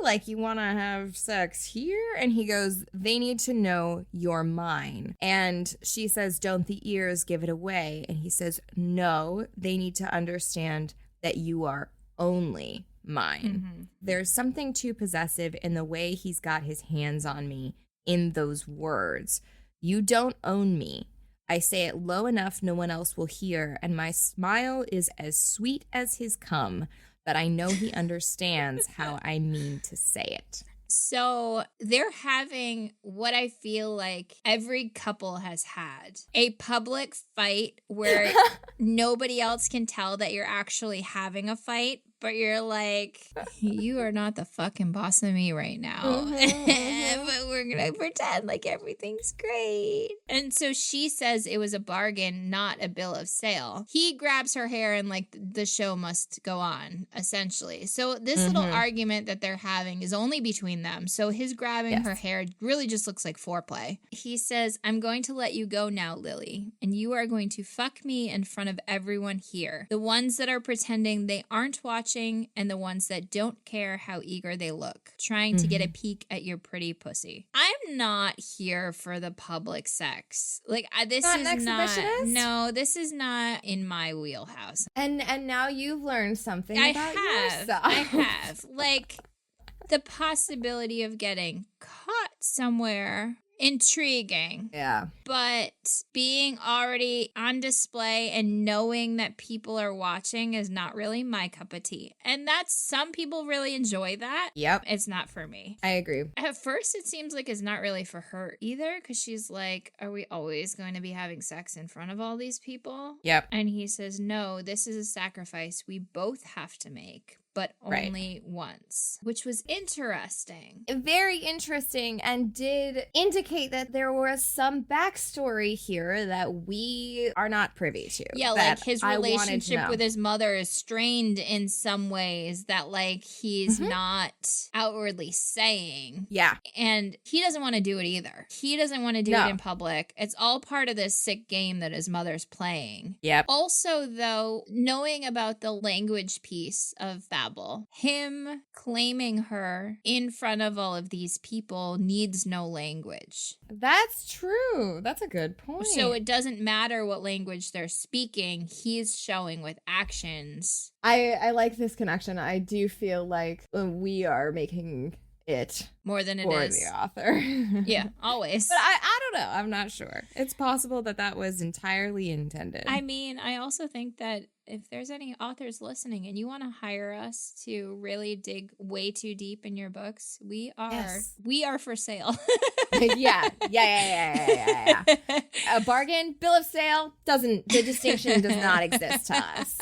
Like, you want to have sex here? And he goes, they need to know you're mine. And she says, don't the ears give it away? And he says, no, they need to understand that you are only mine. Mm-hmm. There's something too possessive in the way he's got his hands on me in those words. You don't own me. I say it low enough no one else will hear, and my smile is as sweet as his cum, but I know he understands how I mean to say it. So they're having what I feel like every couple has had, a public fight where nobody else can tell that you're actually having a fight, but you're like, you are not the fucking boss of me right now. But we're going to pretend like everything's great. And so she says it was a bargain, not a bill of sale. He grabs her hair and like the show must go on, essentially. So this little argument that they're having is only between them. So his grabbing her hair really just looks like foreplay. He says, I'm going to let you go now, Lily, and you are going to fuck me in front of everyone here. The ones that are pretending they aren't watching and the ones that don't care how eager they look, trying to get a peek at your pretty pussy. I'm not here for the public sex. Like, this is not, no, this is not in my wheelhouse. And now you've learned something about yourself. I have. Like, the possibility of getting caught somewhere, intriguing. Yeah. But being already on display and knowing that people are watching is not really my cup of tea. And that's, some people really enjoy that. Yep. It's not for me. I agree. At first, it seems like it's not really for her either, because she's like, are we always going to be having sex in front of all these people? Yep. And he says, no, this is a sacrifice we both have to make, but only once, which was interesting. Very interesting, and did indicate that there was some backstory here that we are not privy to. Yeah, like his relationship with his mother is strained in some ways that, like, he's not outwardly saying. Yeah. And he doesn't want to do it either. He doesn't want to do it in public. It's all part of this sick game that his mother's playing. Yep. Also, though, knowing about the language piece of Babel, him claiming her in front of all of these people needs no language. That's true. That's a good point. So it doesn't matter what language they're speaking. He's showing with actions. I like this connection. I do feel like we are making it more than it for is the author. Yeah, always. But I don't know. I'm not sure. It's possible that was entirely intended. I mean, I also think that if there's any authors listening and you want to hire us to really dig way too deep in your books, we are for sale. Yeah. A bargain, bill of sale, the distinction does not exist to us.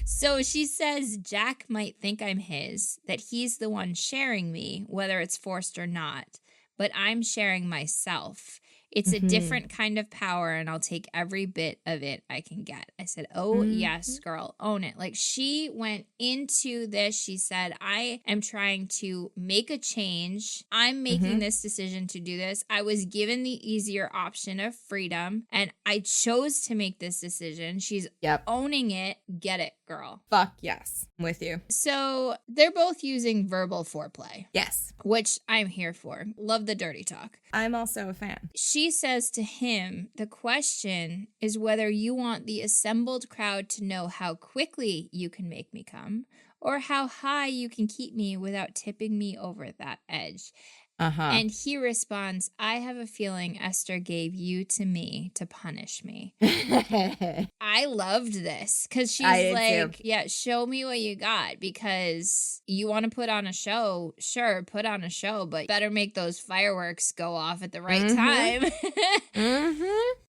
So she says Jack might think I'm his, that he's the one sharing me, whether it's forced or not, but I'm sharing myself. It's a different kind of power, and I'll take every bit of it I can get. I said, oh, yes, girl, own it. Like, she went into this. She said, I am trying to make a change. I'm making this decision to do this. I was given the easier option of freedom, and I chose to make this decision. She's owning it. Get it, girl. Fuck yes. I'm with you. So they're both using verbal foreplay. Yes. Which I'm here for. Love the dirty talk. I'm also a fan. She says to him, the question is whether you want the assembled crowd to know how quickly you can make me come, or how high you can keep me without tipping me over that edge. And he responds, I have a feeling Esther gave you to me to punish me. I loved this because she's like, yeah, show me what you got, because you want to put on a show. Sure, put on a show, but better make those fireworks go off at the right time.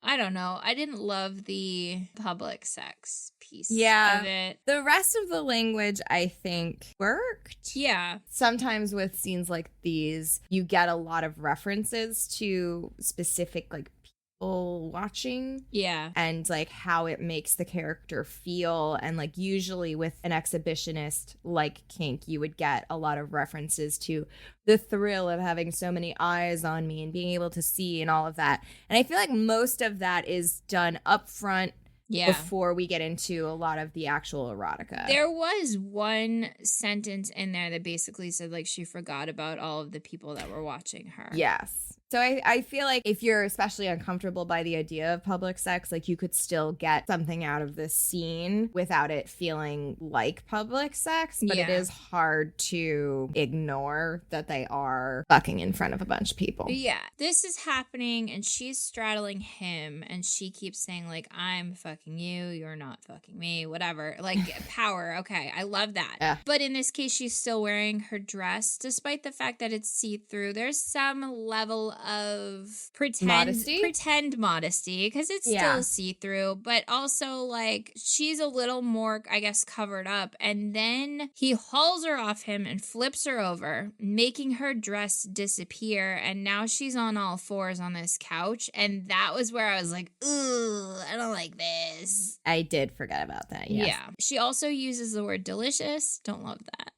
I don't know. I didn't love the public sex piece of it. The rest of the language, I think, worked. Yeah. Sometimes with scenes like these, you get a lot of references to specific, like, people watching. Yeah. And, like, how it makes the character feel. And, like, usually with an exhibitionist like kink, you would get a lot of references to the thrill of having so many eyes on me and being able to see and all of that. And I feel like most of that is done up front before we get into a lot of the actual erotica. There was one sentence in there that basically said, like, she forgot about all of the people that were watching her. Yes. So I feel like if you're especially uncomfortable by the idea of public sex, like you could still get something out of this scene without it feeling like public sex. But it is hard to ignore that they are fucking in front of a bunch of people. Yeah. This is happening and she's straddling him and she keeps saying, like, I'm fucking you, you're not fucking me, whatever. Like, power. Okay. I love that. Yeah. But in this case, she's still wearing her dress, despite the fact that it's see-through. There's some level of pretend modesty because it's still see-through, but also like she's a little more, I guess, covered up, and then he hauls her off him and flips her over, making her dress disappear, and now she's on all fours on this couch, and that was where I was like, ooh, I don't like this. I did forget about that. Yes. Yeah. She also uses the word delicious. Don't love that.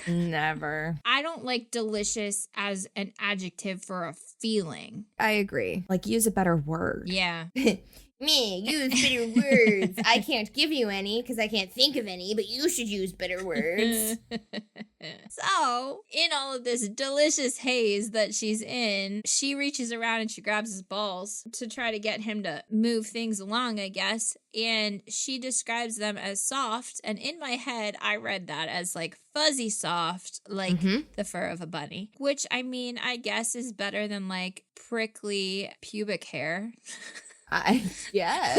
Never. I don't like delicious as an adjective for a feeling. I agree. Like, use a better word. Yeah. Me, use better words. I can't give you any because I can't think of any, but you should use better words. So, in all of this delicious haze that she's in, she reaches around and she grabs his balls to try to get him to move things along, I guess. And she describes them as soft. And in my head, I read that as like fuzzy soft, like the fur of a bunny. Which, I mean, I guess is better than like prickly pubic hair. Yes.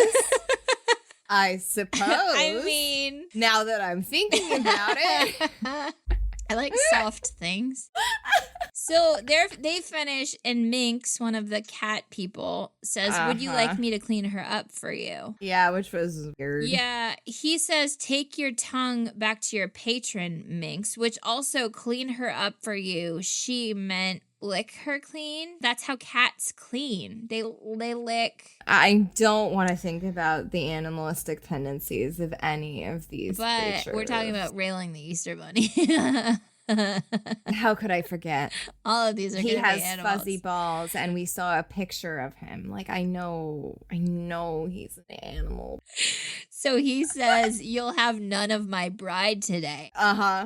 I suppose. I mean, now that I'm thinking about it. I like soft things. So they finish, and Minx, one of the cat people, says, would you like me to clean her up for you? Yeah, which was weird. Yeah, he says, take your tongue back to your patron, Minx, which also clean her up for you. She meant lick her clean. That's how cats clean. They lick. I don't want to think about the animalistic tendencies of any of these creatures. We're talking about railing the Easter Bunny. How could I forget? All of these are he has animals. Fuzzy balls, and we saw a picture of him. Like, I know he's an animal. So he says, you'll have none of my bride today.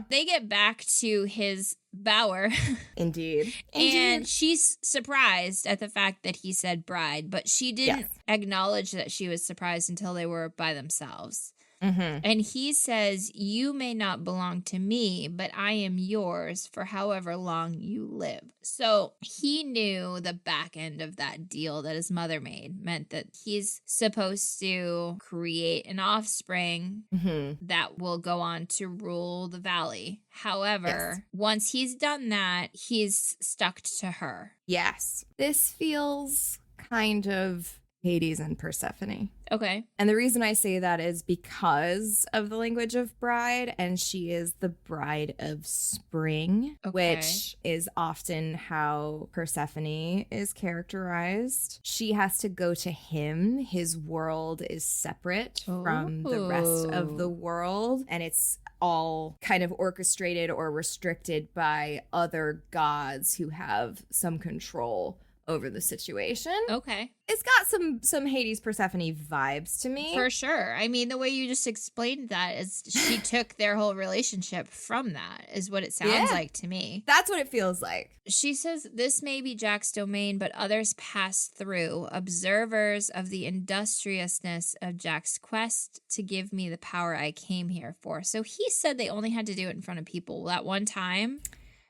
They get back to his bower. Indeed. And she's surprised at the fact that he said bride, but she didn't acknowledge that she was surprised until they were by themselves. And he says, you may not belong to me, but I am yours for however long you live. So he knew the back end of that deal that his mother made meant that he's supposed to create an offspring that will go on to rule the valley. However, once he's done that, he's stuck to her. Yes. This feels kind of Hades and Persephone. Okay. And the reason I say that is because of the language of bride, and she is the bride of spring, which is often how Persephone is characterized. She has to go to him. His world is separate from the rest of the world, and it's all kind of orchestrated or restricted by other gods who have some control over the situation. Okay. It's got some Hades Persephone vibes to me. For sure. I mean, the way you just explained that is she took their whole relationship from that, is what it sounds like to me. That's what it feels like. She says, this may be Jack's domain, but others pass through, observers of the industriousness of Jack's quest to give me the power I came here for. So he said they only had to do it in front of people that one time.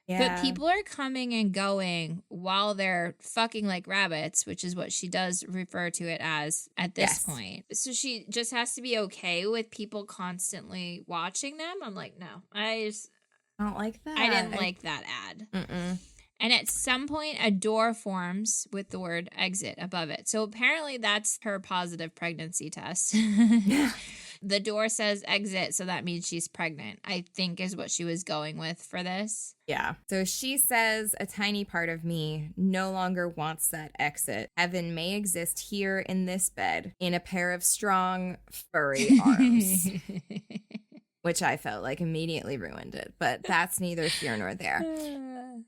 Yeah. But people are coming and going while they're fucking like rabbits, which is what she does refer to it as at this point. So she just has to be okay with people constantly watching them. I'm like, no, I don't like that. I didn't like that ad. And at some point, a door forms with the word exit above it. So apparently that's her positive pregnancy test. The door says exit, so that means she's pregnant, I think is what she was going with for this. Yeah. So she says, a tiny part of me no longer wants that exit. Heaven may exist here in this bed, in a pair of strong, furry arms. Which I felt like immediately ruined it, but that's neither here nor there.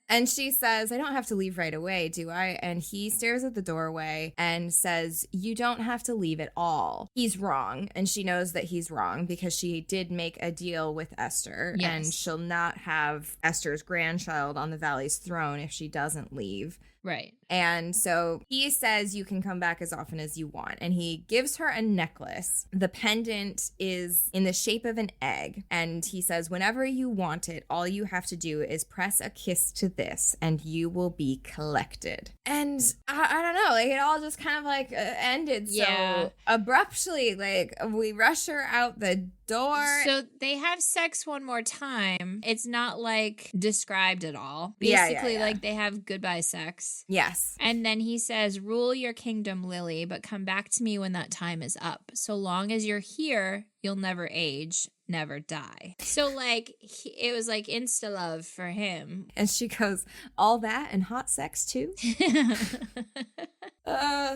And she says, I don't have to leave right away, do I? And he stares at the doorway and says, you don't have to leave at all. He's wrong. And she knows that he's wrong because she did make a deal with Esther. Yes. And she'll not have Esther's grandchild on the Valley's throne if she doesn't leave. Right. And so he says you can come back as often as you want. And he gives her a necklace. The pendant is in the shape of an egg. And he says, whenever you want it, all you have to do is press a kiss to this and you will be collected. And I don't know, like it all just kind of like ended so abruptly. Like we rush her out the door. So they have sex one more time. It's not like described at all. Basically, like they have goodbye sex. Yes. And then he says, rule your kingdom, Lily, but come back to me when that time is up. So long as you're here, you'll never age, never die. So like it was like insta love for him. And she goes, all that and hot sex too?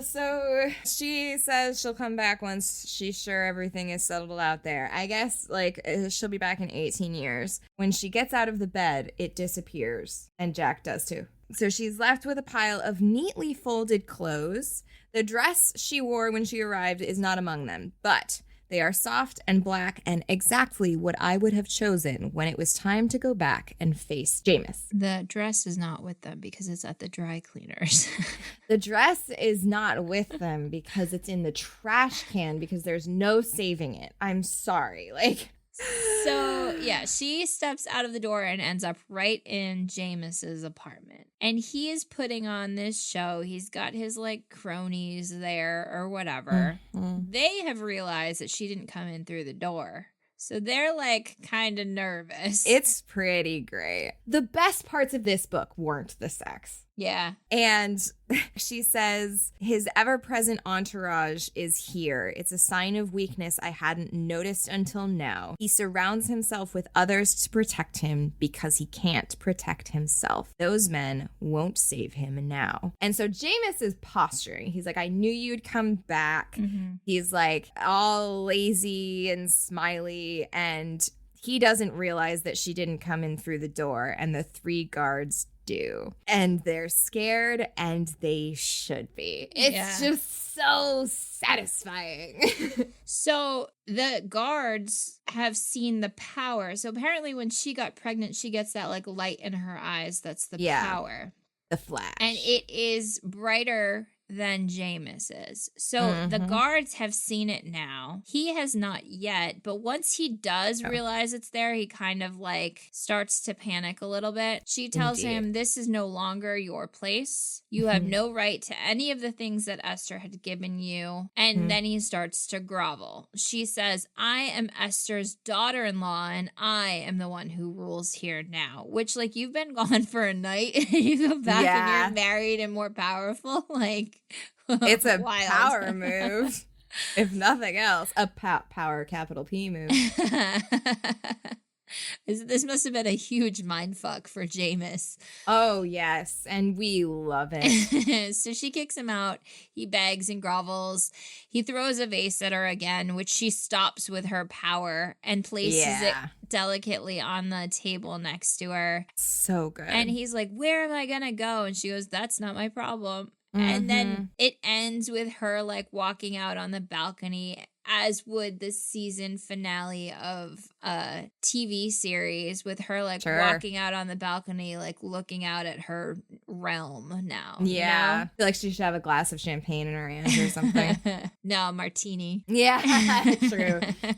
So she says she'll come back once she's sure everything is settled out there. I guess like she'll be back in 18 years. When she gets out of the bed, it disappears. And Jack does too. So she's left with a pile of neatly folded clothes. The dress she wore when she arrived is not among them, but they are soft and black and exactly what I would have chosen when it was time to go back and face Jameis. The dress is not with them because it's at the dry cleaners. The dress is not with them because it's in the trash can because there's no saving it. I'm sorry. Like... So, yeah, she steps out of the door and ends up right in Jameis's apartment. And he is putting on this show. He's got his, like, cronies there or whatever. Mm-hmm. They have realized that she didn't come in through the door. So they're, like, kind of nervous. It's pretty great. The best parts of this book weren't the sex. Yeah. And she says, his ever-present entourage is here. It's a sign of weakness I hadn't noticed until now. He surrounds himself with others to protect him because he can't protect himself. Those men won't save him now. And so Jameis is posturing. He's like, I knew you'd come back. Mm-hmm. He's like all lazy and smiley, and he doesn't realize that she didn't come in through the door, and the three guards do. And they're scared, and they should be. It's just so satisfying. So the guards have seen the power. So apparently when she got pregnant, she gets that like light in her eyes. That's the power. The flash. And it is brighter than Jameis is. So the guards have seen it now. He has not yet, but once he does realize it's there, he kind of like starts to panic a little bit. She tells him, this is no longer your place. You have no right to any of the things that Esther had given you. And then he starts to grovel. She says, I am Esther's daughter-in-law and I am the one who rules here now. Which, like, you've been gone for a night and you go back and you're married and more powerful. Like, it's a power move, if nothing else. A power, capital P move. This must have been a huge mindfuck for Jameis. Oh, yes. And we love it. So she kicks him out. He begs and grovels. He throws a vase at her again, which she stops with her power and places it delicately on the table next to her. So good. And he's like, where am I going to go? And she goes, that's not my problem. And then it ends with her like walking out on the balcony, as would the season finale of a TV series, with her like walking out on the balcony, like looking out at her realm now. Yeah. You know? I feel like she should have a glass of champagne in her hand or something. No, martini. Yeah,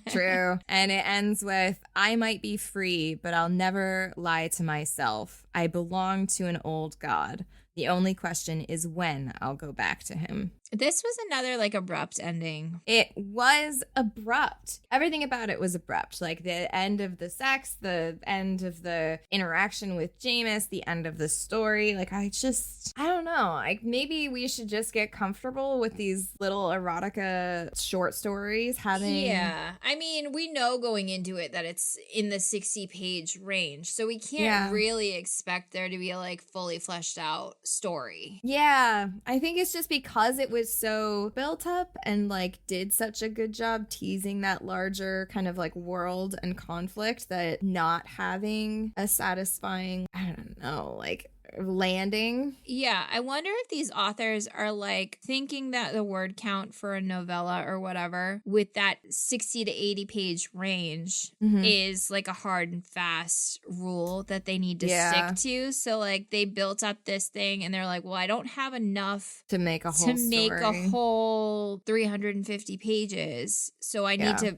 true. And it ends with, I might be free, but I'll never lie to myself. I belong to an old god. The only question is when I'll go back to him. This was another like abrupt ending. It was abrupt. Everything about it was abrupt. Like the end of the sex, the end of the interaction with Jameis, the end of the story. Like I don't know. know. Like, maybe we should just get comfortable with these little erotica short stories having... Yeah. I mean, we know going into it that it's in the 60-page range, so we can't really expect there to be a, like, fully fleshed out story. Yeah. I think it's just because it was so built up and, like, did such a good job teasing that larger kind of, like, world and conflict that not having a satisfying, I don't know, like, landing. Yeah, I wonder if these authors are like thinking that the word count for a novella or whatever with that 60 to 80 page range is like a hard and fast rule that they need to stick to. So like they built up this thing and they're like, well, I don't have enough to make a whole 350 pages. So I need to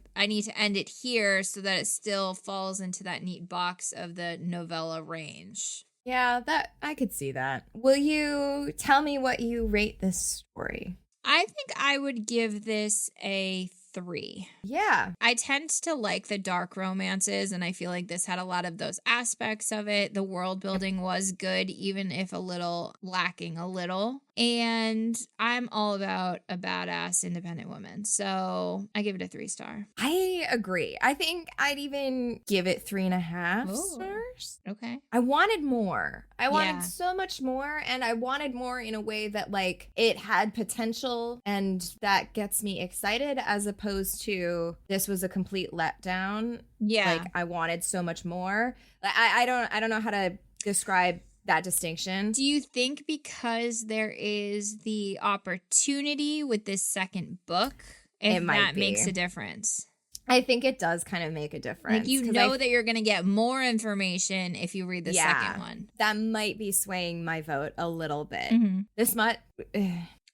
end it here so that it still falls into that neat box of the novella range. Yeah, that I could see that. Will you tell me what you rate this story? I think I would give this a 3. Yeah. I tend to like the dark romances, and I feel like this had a lot of those aspects of it. The world building was good, even if a little lacking a little. And I'm all about a badass independent woman. So I give it a 3-star. I agree. I think I'd even give it 3.5 stars. Okay. I wanted more. I wanted so much more. And I wanted more in a way that like it had potential and that gets me excited as opposed to this was a complete letdown. Yeah. Like I wanted so much more. I don't know how to describe that distinction. Do you think because there is the opportunity with this second book, if that makes a difference? I think it does kind of make a difference. Like you know that you're going to get more information if you read the second one. That might be swaying my vote a little bit. The Smut...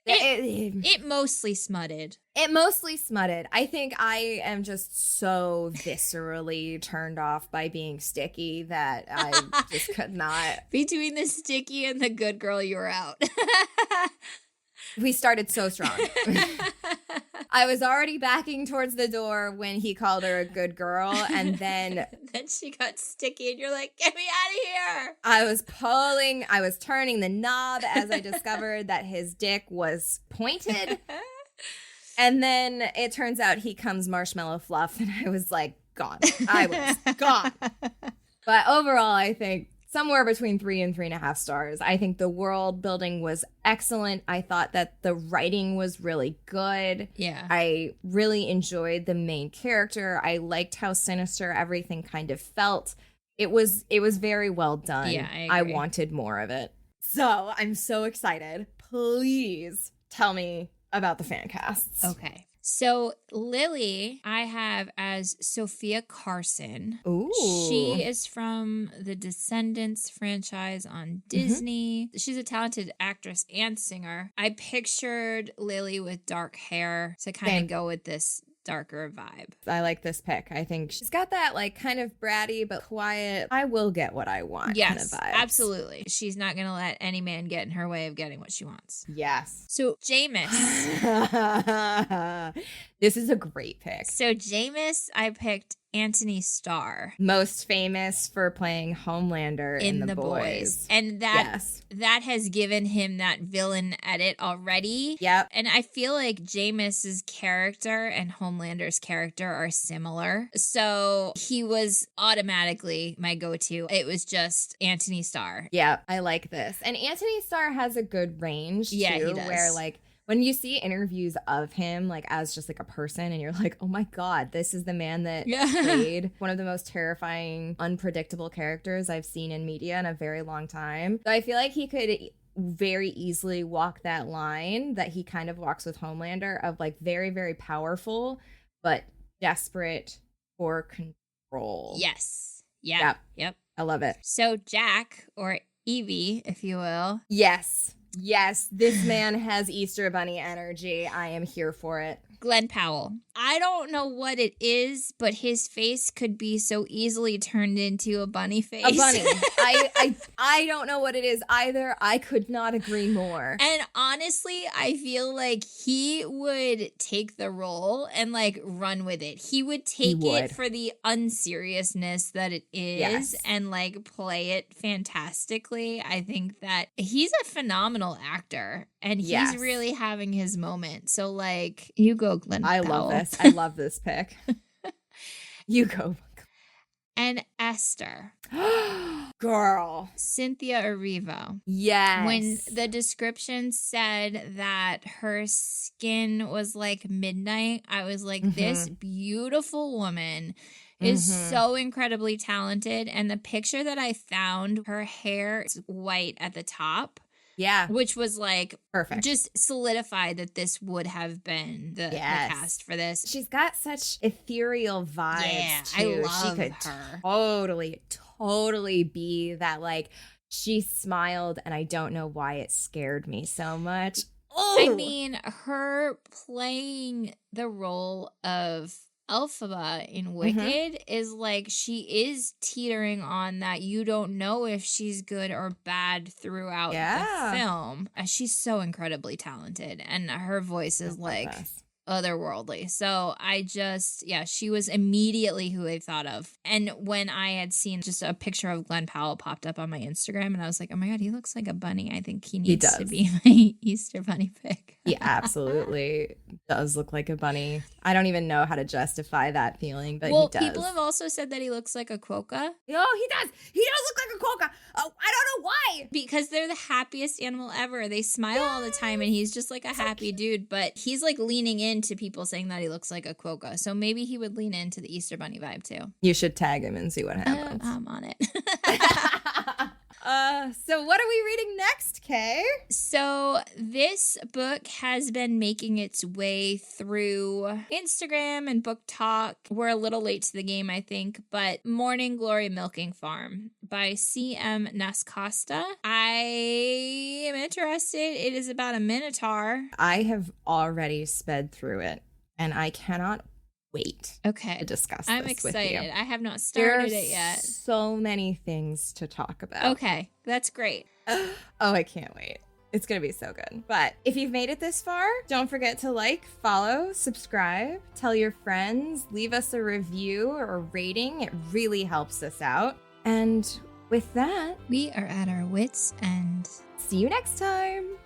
It mostly smutted. It mostly smutted. I think I am just so viscerally turned off by being sticky that I just could not. Between the sticky and the good girl, you were out. We started so strong. I was already backing towards the door when he called her a good girl, and then she got sticky, and you're like, "Get me out of here!" I was turning the knob as I discovered that his dick was pointed, and then it turns out he comes marshmallow fluff, and I was like, gone. I was gone. But overall, I think somewhere between 3 and 3.5 stars. I think the world building was excellent. I thought that the writing was really good. Yeah. I really enjoyed the main character. I liked how sinister everything kind of felt. It was very well done. Yeah, I agree. I wanted more of it. So I'm so excited. Please tell me about the fan casts. Okay. So Lily, I have as Sophia Carson. Ooh. She is from the Descendants franchise on Disney. She's a talented actress and singer. I pictured Lily with dark hair to kind of go with this darker vibe. I like this pick. I think she's got that like kind of bratty but quiet, I will get what I want kind of vibe. Absolutely. She's not going to let any man get in her way of getting what she wants. Yes. So Jameis. This is a great pick. So Jameis, I picked Anthony Starr. Most famous for playing Homelander in The Boys. And that has given him that villain edit already. Yep. And I feel like Jameis's character and Homelander's character are similar. So he was automatically my go-to. It was just Anthony Starr. Yeah, I like this. And Anthony Starr has a good range too, he does. Where like when you see interviews of him, like as just like a person and you're like, oh my God, this is the man that played one of the most terrifying, unpredictable characters I've seen in media in a very long time. So I feel like he could very easily walk that line that he kind of walks with Homelander of like very, very powerful, but desperate for control. Yes. Yeah. Yep. I love it. So Jack, or Evie, if you will. Yes, this man has Easter Bunny energy. I am here for it. Glen Powell. I don't know what it is, but his face could be so easily turned into a bunny face. A bunny. I don't know what it is either. I could not agree more. And honestly, I feel like he would take the role and like run with it. He would take it for the unseriousness that it is and like play it fantastically. I think that he's a phenomenal phenomenal actor, and he's Yes. really having his moment. So, like, you go, Glen Powell. I love this. I love this pick. You go. And Esther. Girl. Cynthia Erivo. Yes. When the description said that her skin was like midnight, I was like, this beautiful woman is so incredibly talented. And the picture that I found, her hair is white at the top. Yeah. Which was like perfect. Just solidified that this would have been the cast for this. She's got such ethereal vibes. Yeah, too. I love she could her. Totally be that, like, she smiled and I don't know why it scared me so much. I mean, her playing the role of Elphaba in Wicked is like, she is teetering on that you don't know if she's good or bad throughout the film. She's so incredibly talented, and her voice is like otherworldly. So I just, she was immediately who I thought of. And when I had seen just a picture of Glen Powell popped up on my Instagram, and I was like, oh my God, he looks like a bunny. I think he needs to be my Easter bunny pick. He absolutely does look like a bunny. I don't even know how to justify that feeling, but he does. People have also said that he looks like a quokka. Oh, he does. He does look like a quokka. Oh, I don't know why. Because they're the happiest animal ever. They smile all the time, and he's just like a happy dude. But he's like leaning into people saying that he looks like a quokka. So maybe he would lean into the Easter bunny vibe too. You should tag him and see what happens. I'm on it. So what are we reading next, Kay? So this book has been making its way through Instagram and Book Talk. We're a little late to the game, I think, but Morning Glory Milking Farm by C.M. Nascosta. I am interested. It is about a minotaur. I have already sped through it, and I cannot wait to discuss I'm this excited. with you. I have not started it yet. So many things to talk about. Okay, that's great. Oh, I can't wait. It's going to be so good. But if you've made it this far, don't forget to like, follow, subscribe, tell your friends, leave us a review or a rating. It really helps us out. And with that, we are at our wits' end. See you next time.